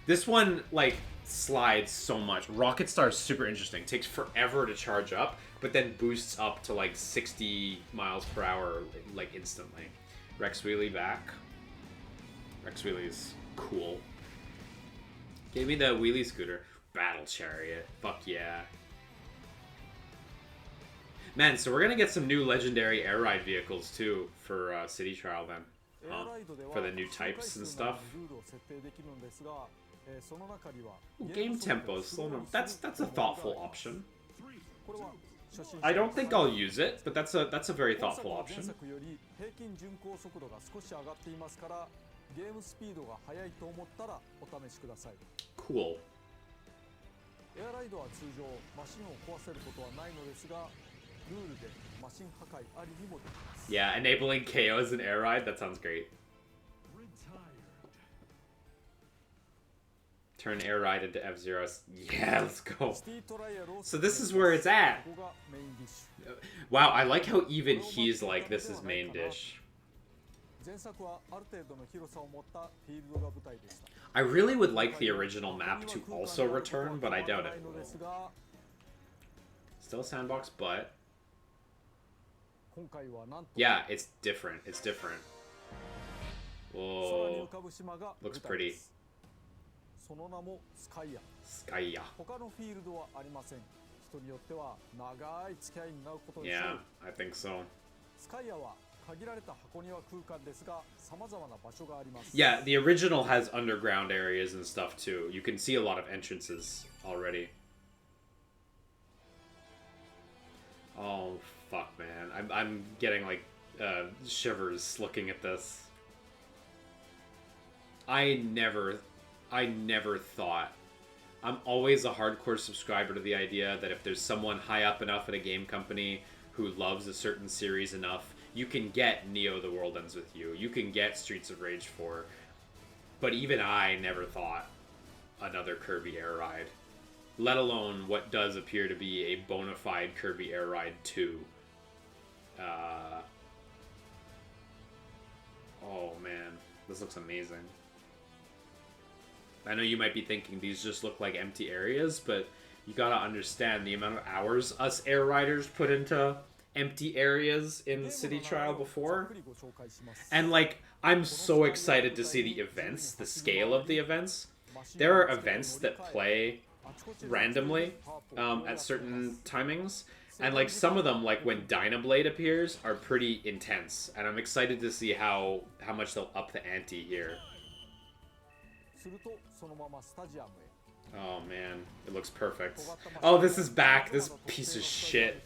This one like slides so much. Rocket Star is super interesting. Takes forever to charge up, but then boosts up to like 60 miles per hour like instantly. Rex Wheelie back. Rex Wheelie's cool. Give me the wheelie scooter. Battle Chariot. Fuck yeah. Man, so we're gonna get some new legendary air ride vehicles too for City Trial then. For the new types and stuff. Ooh, game tempo slow down. That's a thoughtful option. I don't think I'll use it, but that's a very thoughtful option. Cool. エアライドは通常マシンを壊せることはないのですが、ルールでマシン破壊ありにもできます。 Yeah, enabling KO as an air ride, that sounds great. Turn air ride into F-Zero. Yeah, let's go. So this is where it's at. Wow, I like how even he's like, this is main dish. I really would like the original map to also return, but I doubt it will. Still a sandbox, but... yeah, it's different. It's different. Whoa. Looks pretty. Skya. Yeah, I think so. Yeah, the original has underground areas and stuff too. You can see a lot of entrances already. Oh, fuck, man. I'm getting, like, shivers looking at this. I never thought... I'm always a hardcore subscriber to the idea that if there's someone high up enough at a game company who loves a certain series enough, you can get Neo The World Ends With You. You can get Streets of Rage 4. But even I never thought another Kirby Air Ride. Let alone what does appear to be a bona fide Kirby Air Ride 2. Oh man, this looks amazing. I know you might be thinking these just look like empty areas, but you gotta understand the amount of hours us Air Riders put into empty areas in City Trial before. And like, I'm so excited to see the events, the scale of the events. There are events that play randomly at certain timings, and like some of them, like when Dynablade appears, are pretty intense, and I'm excited to see how much they'll up the ante here. Oh man, it looks perfect. Oh, this is back, this piece of shit.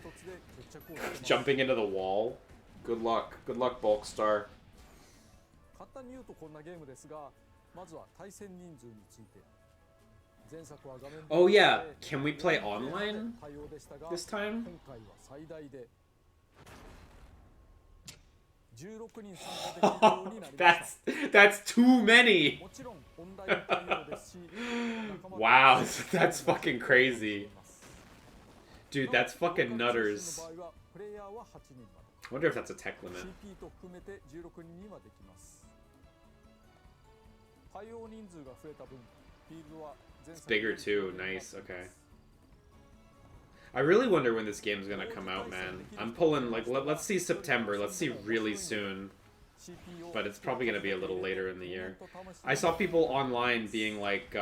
Jumping into the wall. Good luck, Bulkstar. Oh yeah, can we play online this time? That's too many. Wow, that's fucking crazy. Dude, that's fucking nutters. I wonder if that's a tech limit. It's bigger too. Nice. Okay. I really wonder when this game's gonna come out, man. I'm pulling, like, let's see September. Let's see really soon. But it's probably gonna be a little later in the year. I saw people online being like,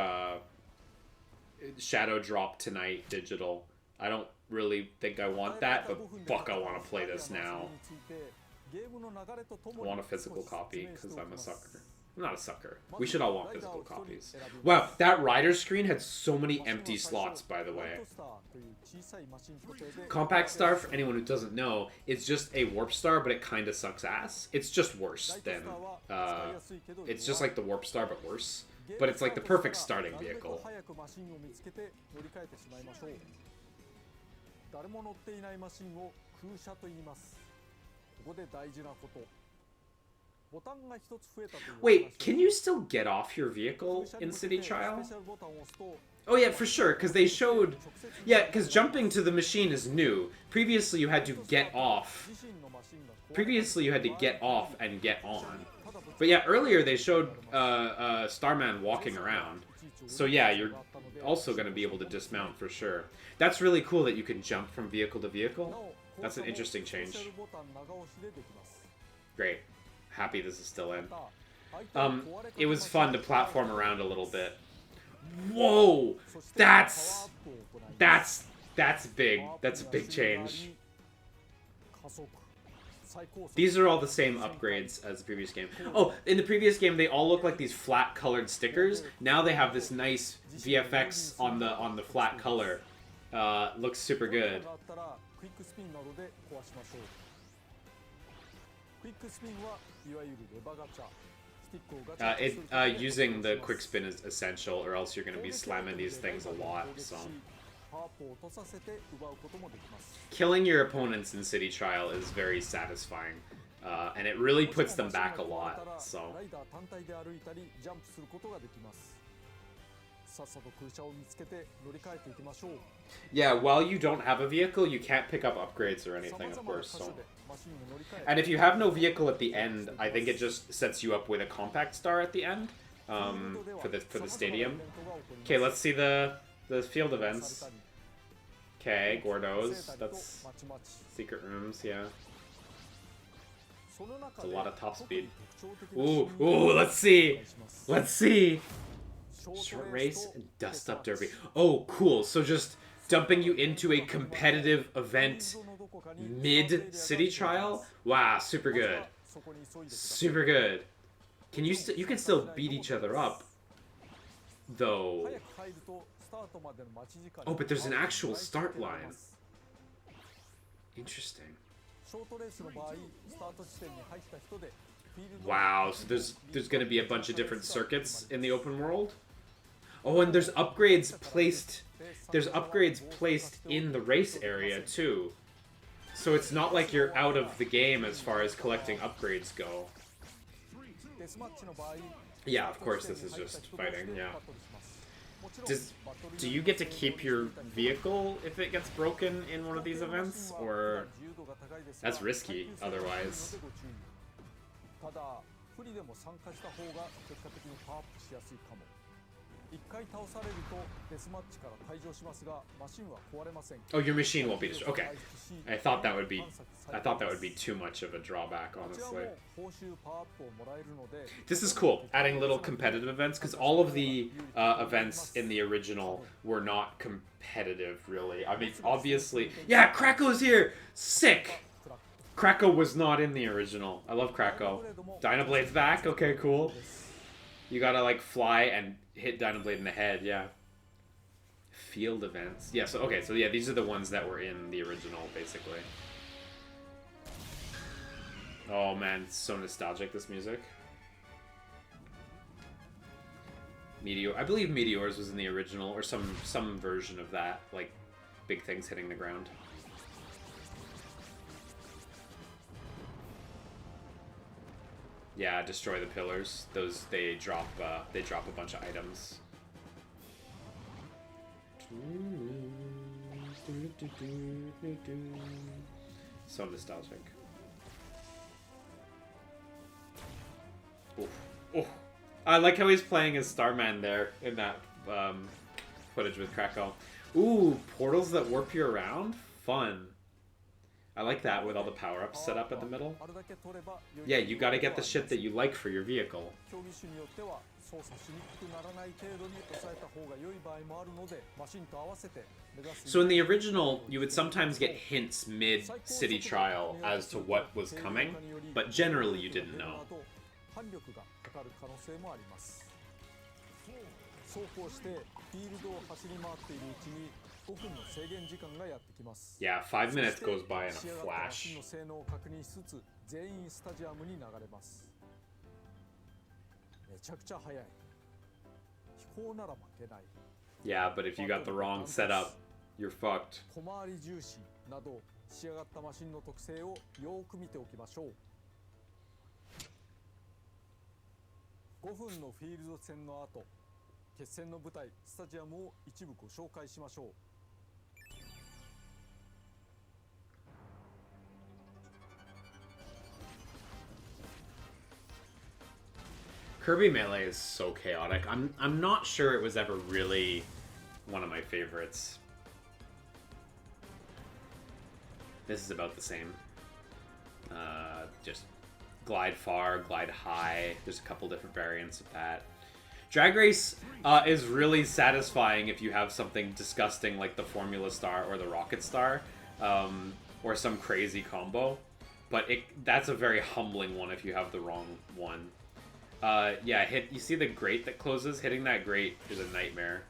Shadow Drop tonight digital. I don't really think I want that, but fuck, I want to play this now. I want a physical copy, because I'm a sucker. I'm not a sucker. We should all want physical copies. Wow, that rider screen had so many empty slots, by the way. Compact Star, for anyone who doesn't know, is just a Warp Star, but it kind of sucks ass. It's just worse than... it's just like the Warp Star, but worse. But it's like the perfect starting vehicle. Wait, can you still get off your vehicle in City Trial? Oh yeah, for sure, because they showed... yeah, because jumping to the machine is new. Previously you had to get off. Previously you had to get off and get on. But yeah, earlier they showed Starman walking around. So yeah, you're also going to be able to dismount for sure. That's really cool that you can jump from vehicle to vehicle. That's an interesting change. Great. Happy this is still in. It was fun to platform around a little bit. Whoa! That's big. That's a big change. These are all the same upgrades as the previous game. Oh, in the previous game they all look like these flat colored stickers. Now they have this nice VFX on the flat color. Looks super good. Using the quick spin is essential, or else you're going to be slamming these things a lot. So killing your opponents in City Trial is very satisfying, and it really puts them back a lot. So yeah, while you don't have a vehicle, you can't pick up upgrades or anything, of course. So, and if you have no vehicle at the end, I think it just sets you up with a compact star at the end, for the stadium. Okay, let's see the field events. Okay, Gordos. That's secret rooms. Yeah. It's a lot of top speed. Ooh, let's see. Let's see. Short race and dust up derby. Oh, cool. So just dumping you into a competitive event mid city trial. Wow, super good. Super good. Can you you can still beat each other up, though. Oh, but there's an actual start line. Interesting. Wow, so there's going to be a bunch of different circuits in the open world. Oh, and there's upgrades placed. There's upgrades placed in the race area too. So it's not like you're out of the game as far as collecting upgrades go. Yeah, of course this is just fighting. Yeah. Do you get to keep your vehicle if it gets broken in one of these events, or that's risky otherwise? Oh, your machine won't be destroyed. Okay, I thought that would be too much of a drawback, honestly. This is cool, adding little competitive events, because all of the events in the original were not competitive, really. I mean, obviously, yeah, Krako's here. Sick. Krako was not in the original. I love Krako. Dynablade's back. Okay, cool. You gotta like fly and hit Dynablade in the head, yeah. Field events. Yeah, so okay, so yeah, these are the ones that were in the original, basically. Oh man, it's so nostalgic, this music. Meteor, I believe Meteors was in the original, or some version of that, like big things hitting the ground. Yeah, destroy the pillars. Those they drop a bunch of items. So nostalgic. Oof. Oh, I like how he's playing as Starman there in that footage with Krakow. Ooh, portals that warp you around? Fun. I like that with all the power-ups set up at the middle. Yeah, you gotta get the shit that you like for your vehicle. So in the original, you would sometimes get hints mid-city trial as to what was coming, but generally you didn't know. Yeah, 5 minutes goes by in a flash. Yeah, but if you got the wrong setup, you're fucked. 5分のフィールド戦の後、決戦の舞台スタジアムを一部ご紹介しましょう。Kirby Melee is so chaotic. I'm not sure it was ever really one of my favorites. This is about the same. Just glide far, glide high. There's a couple different variants of that. Drag Race is really satisfying if you have something disgusting like the Formula Star or the Rocket Star, or some crazy combo. But that's a very humbling one if you have the wrong one. Yeah, you see the grate that closes? Hitting that grate is a nightmare.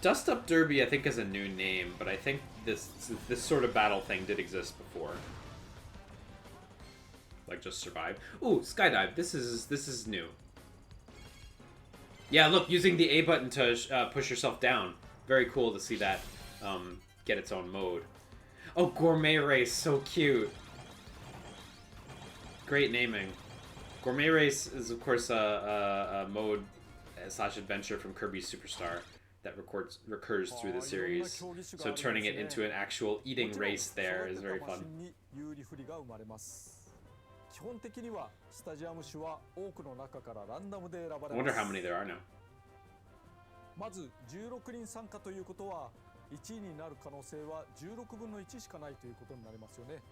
Dust Up Derby, I think, is a new name, but I think this sort of battle thing did exist before. like just survive. Ooh, skydive. This is new. Yeah, look, using the A button to push yourself down. Very cool to see that get its own mode. Oh, gourmet race, so cute. Great naming. Gourmet race is of course a mode slash adventure from Kirby's Superstar that recurs through the series. So turning it into an actual eating race there is very fun. I wonder how many there are now. まず16人参加ということは1位になる可能性は16分の1しかないということになりますよね。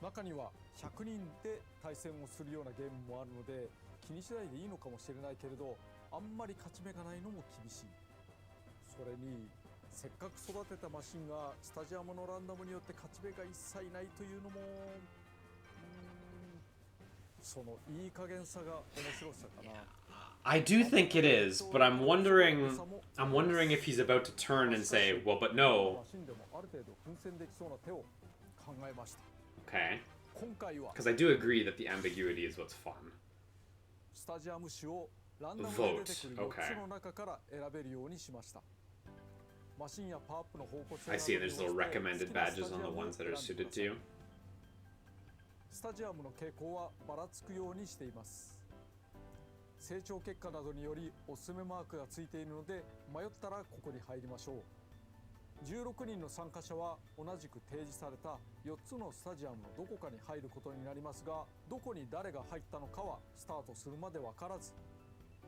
中には100人で対戦をするようなゲームもあるので気にしないでいいのかもしれないけれど、あんまり勝ち目がないのも厳しい。それにせっかく育てたマシンがスタジアムのランダムによって勝ち目が一切ないというのも、そのいい加減さが面白さかな。I do think it is, but I'm wondering if he's about to turn and say, well, but no. Okay. Because I do agree that the ambiguity is what's fun. Vote. Okay. I see, there's little recommended badges on the ones that are suited to you. スタジアムの傾向はばらつくようにしています。成長結果などによりおすすめマークがついているので迷ったらここに入りましょう。16人の参加者は同じく提示された4つのスタジアムのどこかに入ることになりますが、どこに誰が入ったのかはスタートするまで分からず、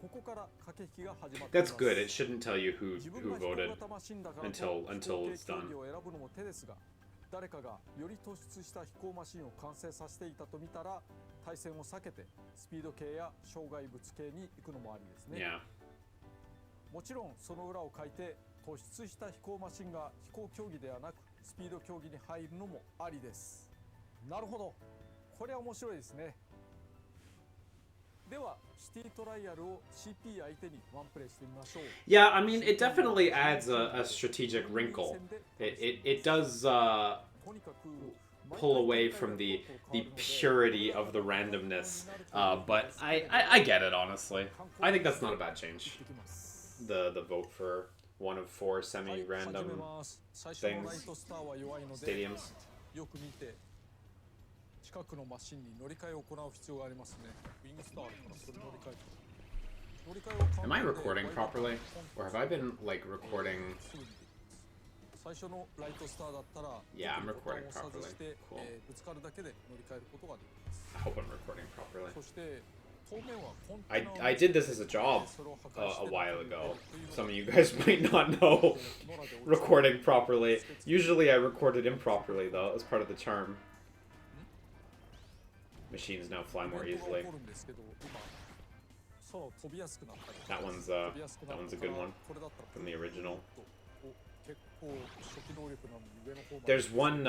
ここから駆け引きが始まっています。 That's good. It shouldn't tell you who voted until it's done. 誰かがより突出した飛行マシンを完成させていたと見たら対戦を避けてスピード系や障害物系に行くのもありですね。もちろんその裏を書いて突出した飛行マシンが飛行競技ではなくスピード競技に入るのもありです。なるほど、これは面白いですね。ではシティトライアルを CP 相手にワンプレイしてみましょう。 Yeah, I mean, it definitely adds a strategic wrinkle. It does pull away from the purity of the randomness, but I get it, honestly. I think that's not a bad change. The vote for one of 4 semi-random things, stadiums. 近くのマシンに乗り換えを行う必要がありますね。ウィングスターからそれ乗り換えて。乗り換えを Am I recording properly? Or have I been like recording? 最初のライトスターだったら Yeah, I'm recording properly. Cool. ぶつかるだけで乗り換えることができます。 I hope I'm recording properly. そして当面はコンテナ I did this as a job a while ago. Some of you guys might not know recording properly. Usually I recorded improperly though, as part of the charm. Machines now fly more easily. That one's a good one from the original. There's one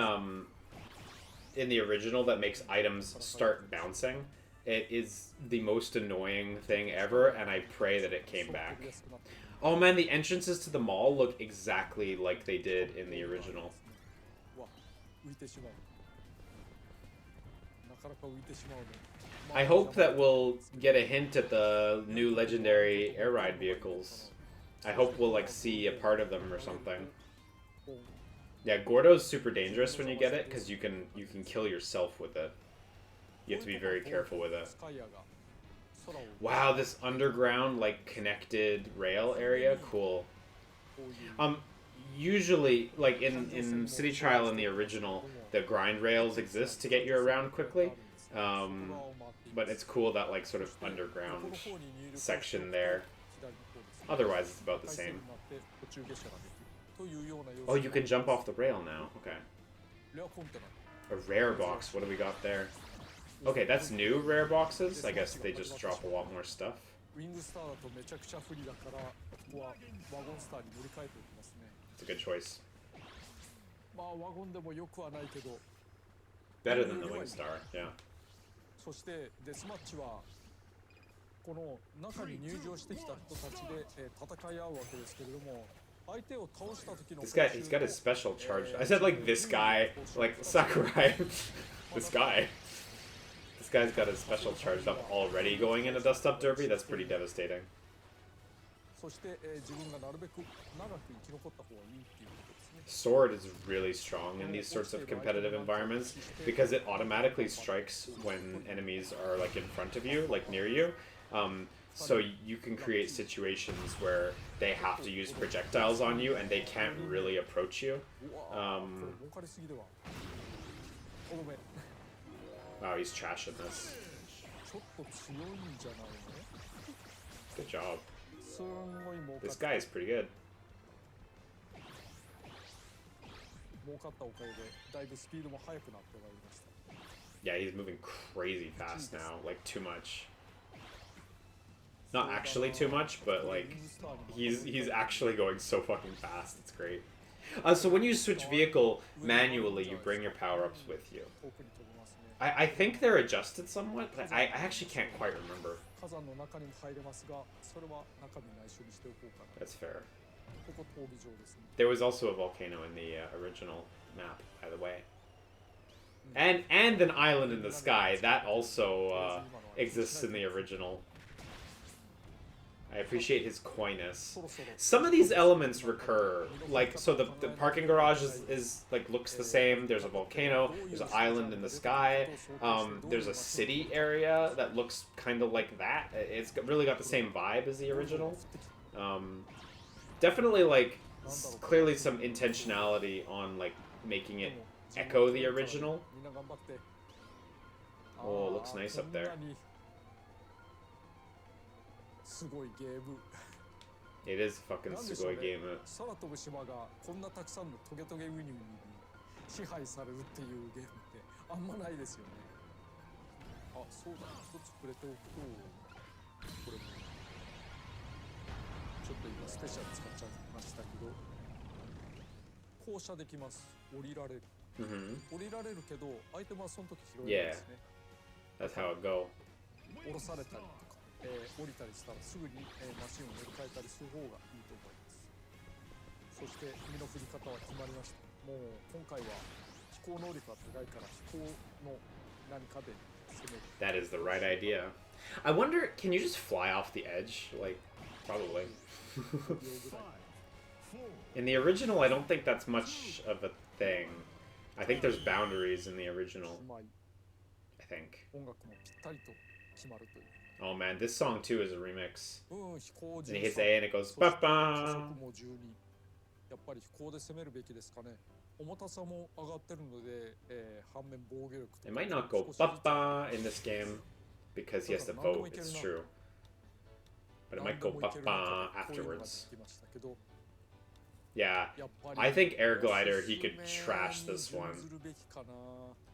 in the original that makes items start bouncing. It is the most annoying thing ever, and I pray that it came back. Oh man, the entrances to the mall look exactly like they did in the original. I hope that we'll get a hint at the new legendary air ride vehicles. I hope we'll like see a part of them or something. Yeah, Gordo's super dangerous when you get it because you can kill yourself with it. You have to be very careful with it. Wow, this underground like connected rail area, cool. Usually, like in City Trial in the original, the grind rails exist to get you around quickly. But it's cool that like sort of underground section there. Otherwise, it's about the same. Oh, you can jump off the rail now. Okay. A rare box. What do we got there? Okay, that's new rare boxes. I guess they just drop a lot more stuff. It's a good choice. Better than the Wing Star, yeah. そしてデスマッチはこの中に入場してきた人たちで戦い合うわけですけれども、相手を倒した時の This guy, he's got his special charge. I said like this guy, like Sakurai. This guy. This guy's got his special charged up already going into Dust Up Derby. That's pretty devastating. そして、自分がなるべく長く生き残った方がいいっていうことですね。 Sword is really strong in these sorts of competitive environments because it automatically strikes when enemies are like in front of you, like near you. So you can create situations where they have to use projectiles on you and they can't really approach you. Wow, he's trashing this. ちょっと強いんじゃないの? Good job. すんごい儲か This guy is pretty good. 儲かったおかげでだいぶスピードも速くなってまいりました。 Yeah, he's moving crazy fast now, like too much. Not actually too much, but like he's actually going so fucking fast. It's great. So when you switch vehicle manually, you bring your power-ups with you. I think they're adjusted somewhat, but I actually can't quite remember. 火山の中にも入れますが、それは中身内緒にしておこうかな。 That's fair. ここ闘技場ですね。 There was also a volcano in the original map, by the way. And an island in the sky. That also exists in the original. I appreciate his coyness. Some of these elements recur. Like, so the parking garage is like looks the same. There's a volcano. There's an island in the sky. There's a city area that looks kind of like that. It's really got the same vibe as the original. Definitely like clearly some intentionality on like making it echo the original. Oh, it looks nice up there. It is fucking sugoi game. 空飛ぶ島がこんなたくさんのトゲトゲウニウニに支配されるっていうゲームってあんまないですよね。あ、そうだ、一つ触れておくと、これもちょっと今スペシャル使っちゃいましたけど、降車できます。降りられる。降りられるけど、アイテムはその時拾えるんですね。That's how it go. 降ろされたりとか。降りたりしたらすぐに、マシンを乗り換えたりする方がいいと思います。そして身の振り方は決まりました。もう今回は飛行能力が高いから飛行の何かで攻める。 That is the right idea. I wonder, can you just fly off the edge? Like, probably. In the original, I don't think that's much of a thing. I think there's boundaries in the original. I think. 音楽もぴったりと決まるという。 Oh man, this song too is a remix. And he hits A and it goes ba ba. やっぱり飛行で攻めるべきですかね。重たさも上がってるので、反面防御力と It might not go ba ba in this game because he has to vote, it's true. But it might go ba ba afterwards. Yeah, I think Air Glider, he could trash this one.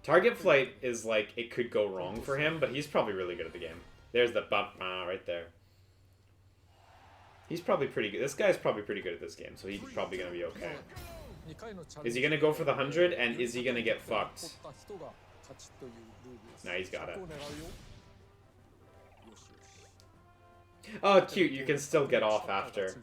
Target Flight is like, it could go wrong for him, but he's probably really good at the game. There's the ba ba right there. He's probably pretty good. This guy's probably pretty good at this game, so he's probably going to be okay. Is he going to go for the 100, and is he going to get fucked? Nah, he's got it. Oh, cute. You can still get off after.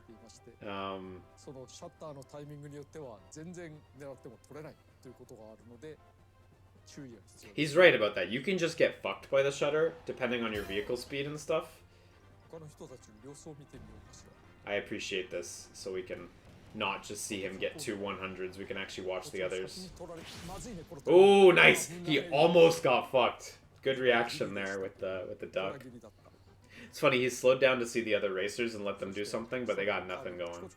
He's right about that. You can just get fucked by the shutter, depending on your vehicle speed and stuff. I appreciate this, so we can not just see him get two 100s, we can actually watch the others. Oh, nice! He almost got fucked. Good reaction there with the duck. It's funny, he slowed down to see the other racers and let them do something, but they got nothing going.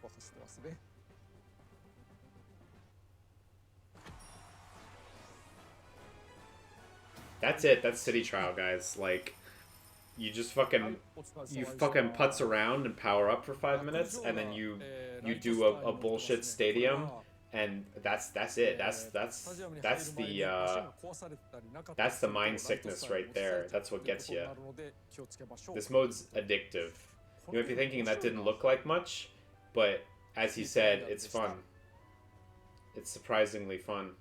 That's it. That's City Trial, guys. Like, you just fucking putz around and power up for 5 minutes, and then you do a bullshit stadium, and that's it. That's the mind sickness right there. That's what gets you. This mode's addictive. You might be thinking that didn't look like much, but as he said, it's fun. It's surprisingly fun.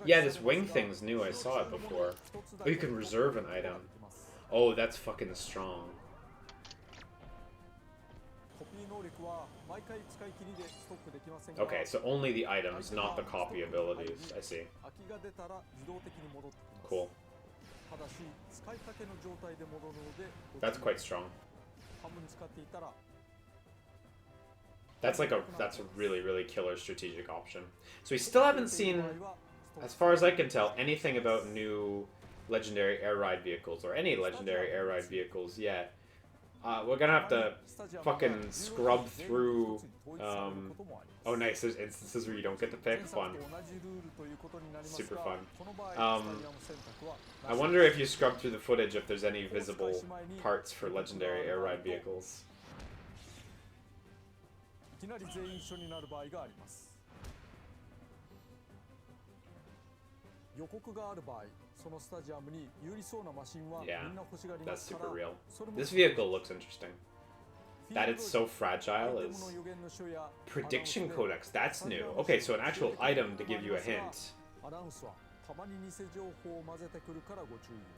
Yeah, this wing thing's new. I saw it before. Oh, you can reserve an item. Oh, that's fucking strong. Okay, so only the items, not the copy abilities. I see. Cool. That's quite strong. That's a really killer strategic option. So we still haven't seen, as far as I can tell, anything about new legendary air ride vehicles or any legendary air ride vehicles yet. We're gonna have to fucking scrub through. Oh, nice. There's instances where you don't get to pick. Fun. Super fun. I wonder if you scrub through the footage if there's any visible parts for legendary air ride vehicles. Yeah, that's super real. This vehicle looks interesting. That it's so fragile is... Prediction Codex, that's new. Okay, so an actual item to give you a hint.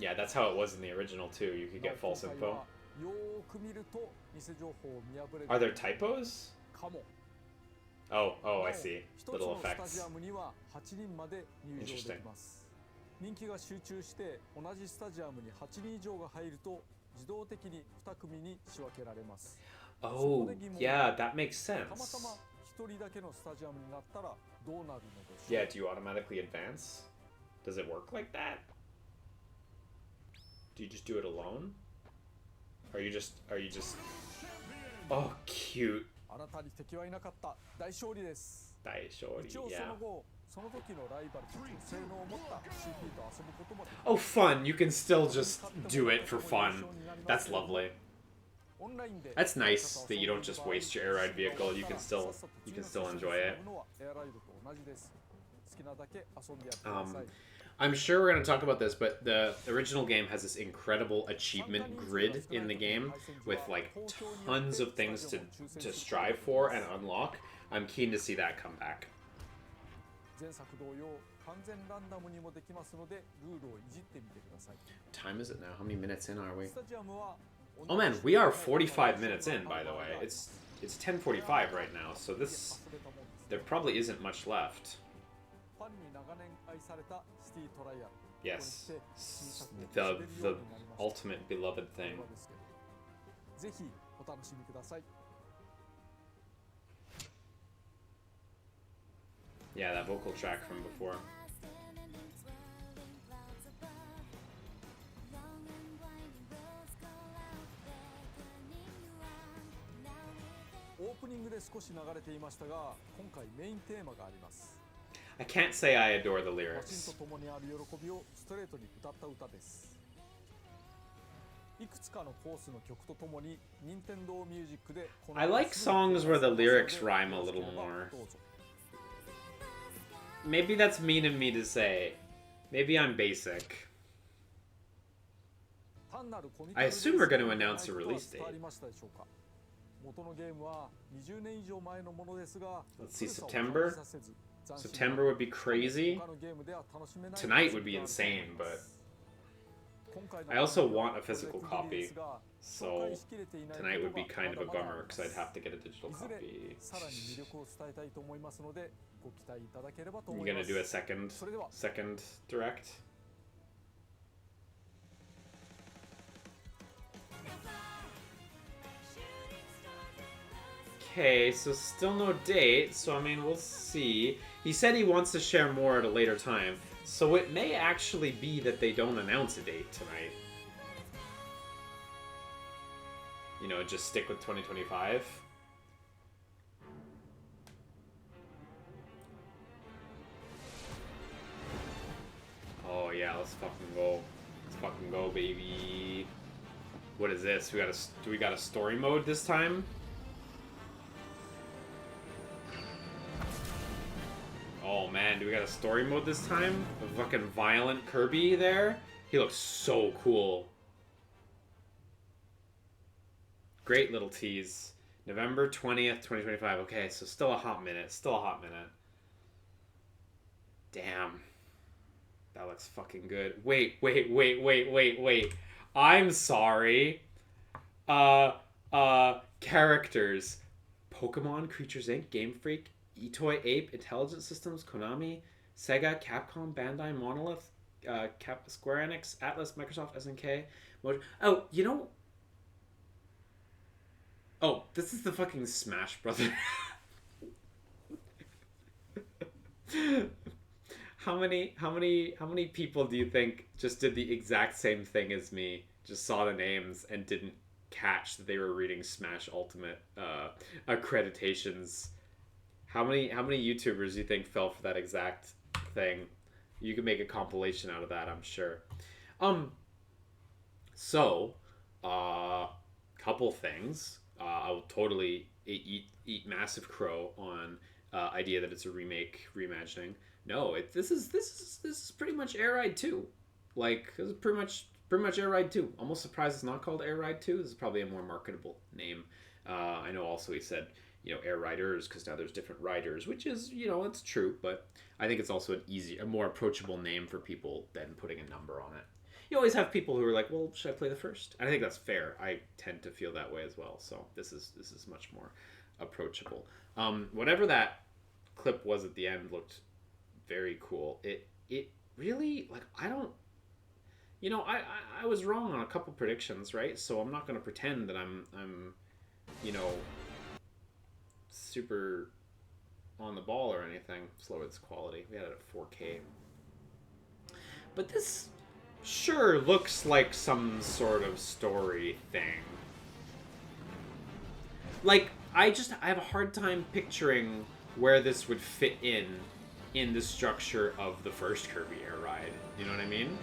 Yeah, that's how it was in the original too. You could get false info. Are there typos? Oh, I see. Little effects. Interesting. Oh, yeah, that makes sense. Yeah, do you automatically advance? Does it work like that? Do you just do it alone? Are you just... Oh, cute. Yeah. Oh, fun. You can still just do it for fun. That's lovely. That's nice that you don't just waste your air ride vehicle. You can still enjoy it. I'm sure we're going to talk about this, but the original game has this incredible achievement grid in the game with like tons of things to strive for and unlock. I'm keen to see that come back. Time is it now? How many minutes in are we? Oh man, we are 45 minutes in, by the way. It's 10:45 right now, so there probably isn't much left. Yes, the ultimate beloved thing. Yeah, that vocal track from before. I can't say I adore the lyrics. I like songs where the lyrics rhyme a little more. Maybe that's mean of me to say. Maybe I'm basic. I assume we're going to announce a release date. Let's see, September? September would be crazy. Tonight would be insane, but... I also want a physical copy, so tonight would be kind of a bummer because I'd have to get a digital copy. You gonna do a second direct? Okay, so still no date, so I mean, we'll see. He said he wants to share more at a later time, so it may actually be that they don't announce a date tonight. You know, just stick with 2025. Oh yeah, let's fucking go. Let's fucking go, baby. What is this? Do we got a story mode this time? Oh man, do we got a story mode this time? A fucking violent Kirby there? He looks so cool. Great little tease. November 20th, 2025. Okay, so still a hot minute. Still a hot minute. Damn. That looks fucking good. Wait. I'm sorry. Characters. Pokemon, Creatures Inc., Game Freak, Etoy Ape, Intelligent Systems, Konami, Sega, Capcom, Bandai, Monolith, Square Enix, Atlas, Microsoft, SNK. Oh, you know. Oh, this is the fucking Smash Brother. How many people do you think just did the exact same thing as me? Just saw the names and didn't catch that they were reading Smash Ultimate accreditations. How many YouTubers do you think fell for that exact thing? You could make a compilation out of that, I'm sure. Um. So, couple things. I will totally eat massive crow on idea that it's a remake, reimagining. No, this is pretty much Air Ride 2. Like, this is pretty much Air Ride 2. Almost surprised it's not called Air Ride 2. This is probably a more marketable name. I know also he said, Air Riders, because now there's different riders, which is, it's true, but I think it's also a more approachable name for people than putting a number on it. You always have people who are like, well, should I play the first? And I think that's fair. I tend to feel that way as well. So this is much more approachable. Whatever that clip was at the end looked very cool. It really, like, I don't, I was wrong on a couple predictions, right? So I'm not going to pretend that I'm super on the ball or anything. Slow its quality. We had it at 4K. But this sure looks like some sort of story thing. Like, I have a hard time picturing where this would fit in the structure of the first Kirby Air Ride. You know what I mean?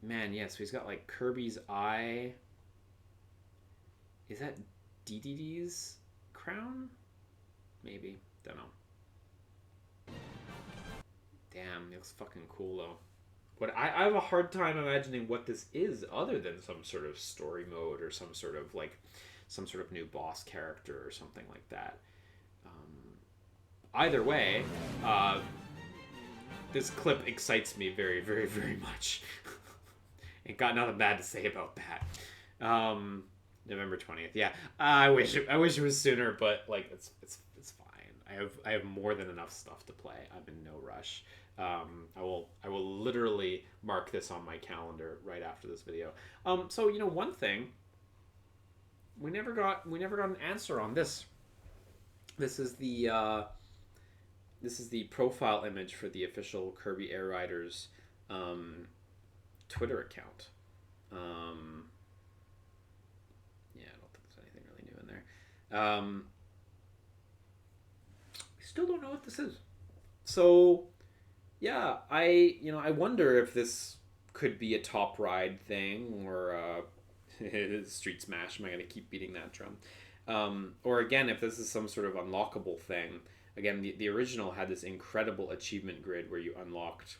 Man, yeah, so he's got like Kirby's eye. Is that DDD's crown? Maybe. Don't know. Damn, it looks fucking cool though. But I have a hard time imagining what this is other than some sort of story mode or some sort of new boss character or something like that. Either way, this clip excites me very, very, very much. Ain't got nothing bad to say about that. November 20th. Yeah, I wish it was sooner, but like it's fine. I have more than enough stuff to play. I'm in no rush. I will literally mark this on my calendar right after this video. So one thing we never got an answer on this. This is the profile image for the official Kirby Air Riders Twitter account. Yeah, I don't think there's anything really new in there. We still don't know what this is. So, yeah, I wonder if this could be a top ride thing or Street Smash. Am I going to keep beating that drum? Or again, if this is some sort of unlockable thing. Again, the original had this incredible achievement grid where you unlocked,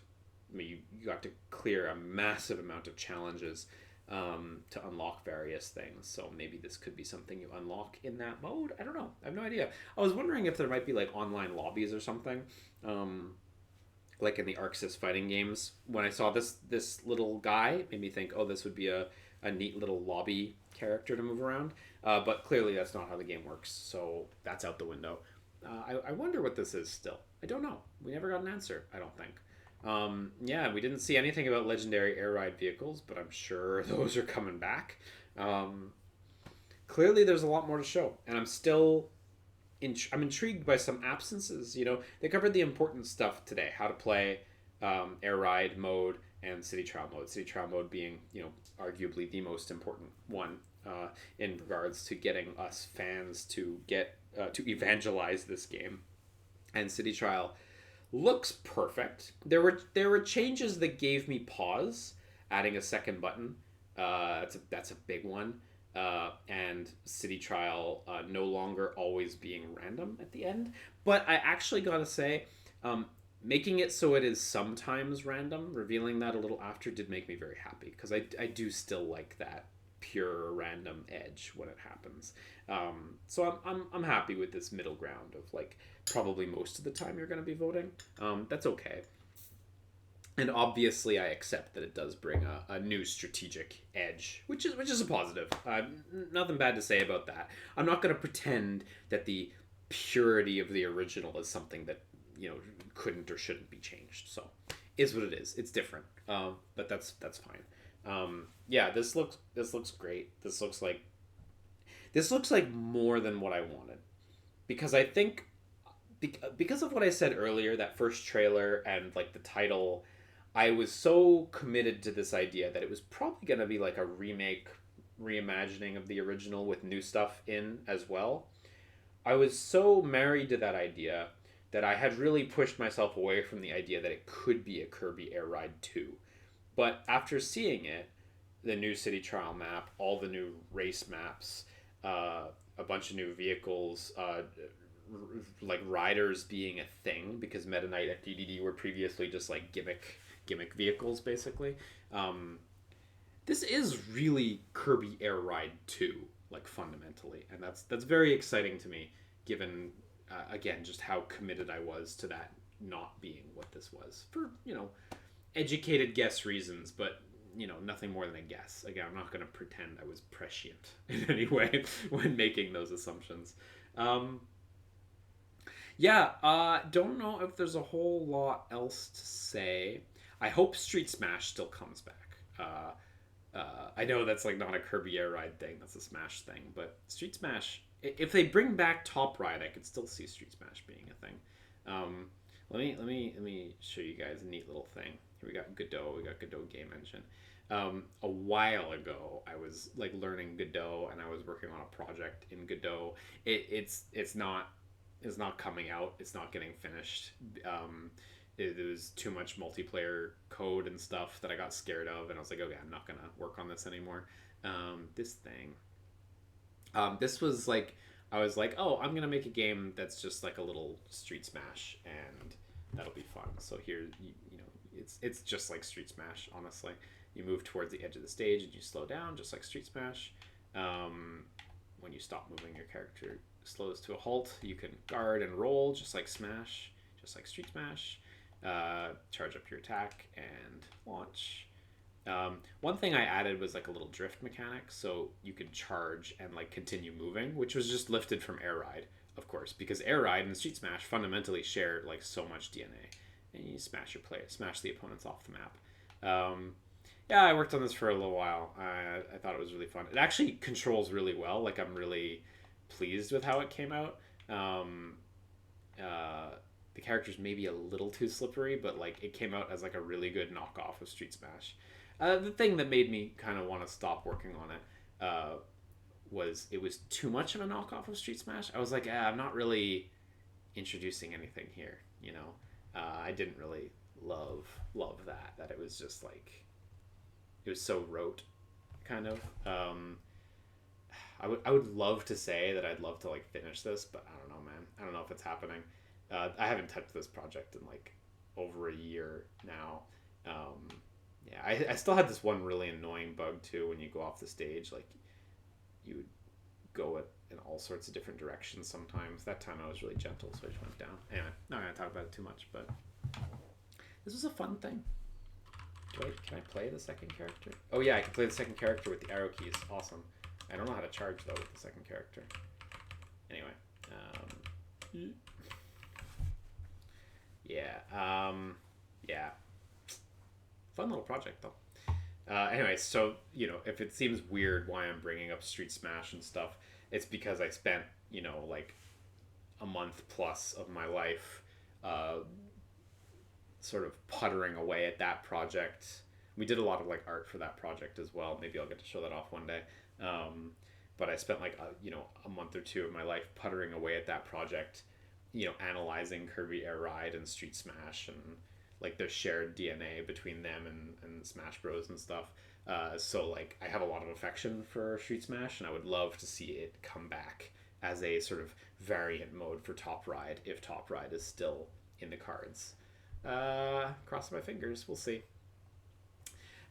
you got to clear a massive amount of challenges to unlock various things. So maybe this could be something you unlock in that mode. I don't know. I have no idea. I was wondering if there might be like online lobbies or something, like in the RSS fighting games. When I saw this little guy, it made me think, oh, this would be a neat little lobby character to move around. But clearly that's not how the game works. So that's out the window. I wonder what this is still. I don't know. We never got an answer, I don't think. Yeah, we didn't see anything about legendary air ride vehicles, but I'm sure those are coming back. Clearly there's a lot more to show, and I'm still I'm intrigued by some absences. They covered the important stuff today: how to play air ride mode and city trial mode. City trial mode being, arguably the most important one in regards to getting us fans to get to evangelize this game. And city trial looks perfect. There were changes that gave me pause. Adding a second button, that's a big one. And city trial no longer always being random at the end. But I actually gotta say, making it so it is sometimes random, revealing that a little after, did make me very happy, because I do still like that pure random edge when it happens. So I'm happy with this middle ground of like probably most of the time you're going to be voting. That's okay. And obviously, I accept that it does bring a new strategic edge, which is a positive. Nothing bad to say about that. I'm not going to pretend that the purity of the original is something that couldn't or shouldn't be changed. So, is what it is. It's different, but that's fine. Yeah, this looks great. This looks like more than what I wanted, because I think because of what I said earlier, that first trailer and like the title, I was so committed to this idea that it was probably going to be like a reimagining of the original with new stuff in as well. I was so married to that idea that I had really pushed myself away from the idea that it could be a Kirby Air Ride 2. But after seeing it, the new city trial map, all the new race maps, a bunch of new vehicles, like riders being a thing, because Meta Knight and DDD were previously just like gimmick vehicles basically. This is really Kirby Air Ride 2, like fundamentally, and that's very exciting to me, given again just how committed I was to that not being what this was, for educated guess reasons, but nothing more than a guess. Again, I'm not going to pretend I was prescient in any way when making those assumptions. Don't know if there's a whole lot else to say. I hope Street Smash still comes back. I know that's like not a Kirby Air Ride thing, that's a Smash thing, but Street Smash, if they bring back Top Ride, I could still see Street Smash being a thing. Let me show you guys a neat little thing. Here we got Godot. We got Godot Game Engine. A while ago, I was like learning Godot, and I was working on a project in Godot. It's not coming out. It's not getting finished. It was too much multiplayer code and stuff that I got scared of, and I was like, okay, I'm not gonna work on this anymore. This thing. This was like, I was like, oh, I'm gonna make a game that's just like a little Street Smash, and that'll be fun. So here, it's just like Street Smash, honestly. You move towards the edge of the stage and you slow down, just like Street Smash. When you stop moving, your character slows to a halt. You can guard and roll, just like Smash, just like Street Smash. Charge up your attack and launch. One thing I added was like a little drift mechanic, so you could charge and like continue moving, which was just lifted from Air Ride, of course, because Air Ride and Street Smash fundamentally share like so much DNA, and you smash the opponents off the map. Yeah, I worked on this for a little while. I thought it was really fun. It actually controls really well. Like, I'm really pleased with how it came out. The character's maybe a little too slippery, but like it came out as like a really good knockoff of Street Smash. The thing that made me kind of want to stop working on it was it was too much of a knockoff of Street Smash. I was like, I'm not really introducing anything here, I didn't really love that it was just like, it was so rote, kind of. I would love to say that I'd love to like finish this, but I don't know, man. I don't know if it's happening. I haven't touched this project in like over a year now. I still had this one really annoying bug too. When you go off the stage, like you would go in all sorts of different directions sometimes. That time I was really gentle, so I just went down. Anyway, not gonna talk about it too much, but this was a fun thing. Can I play the second character? Oh yeah, I can play the second character with the arrow keys. Awesome. I don't know how to charge though with the second character. Anyway, yeah. Fun little project though. Anyway, so if it seems weird why I'm bringing up Street Smash and stuff, it's because I spent like a month plus of my life sort of puttering away at that project. We did a lot of like art for that project as well. Maybe I'll get to show that off one day. But I spent like a month or two of my life puttering away at that project, analyzing Kirby Air Ride and Street Smash and like their shared DNA between them and Smash Bros and stuff. So like I have a lot of affection for Street Smash, and I would love to see it come back as a sort of variant mode for Top Ride, if Top Ride is still in the cards. Cross my fingers, we'll see.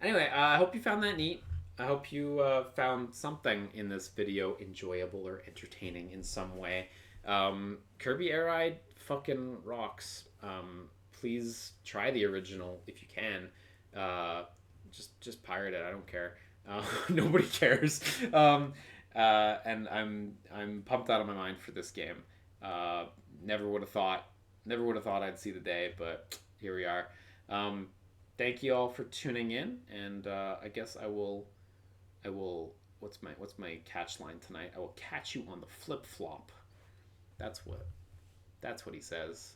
Anyway, I hope you found that neat. I hope you found something in this video enjoyable or entertaining in some way. Kirby Air Ride fucking rocks. please try the original if you can. Just pirate it. I don't care. Nobody cares. And I'm pumped out of my mind for this game. Never would have thought I'd see the day, but here we are. Thank you all for tuning in, and I guess I will. What's my catch line tonight? I will catch you on the flip flop. That's what he says.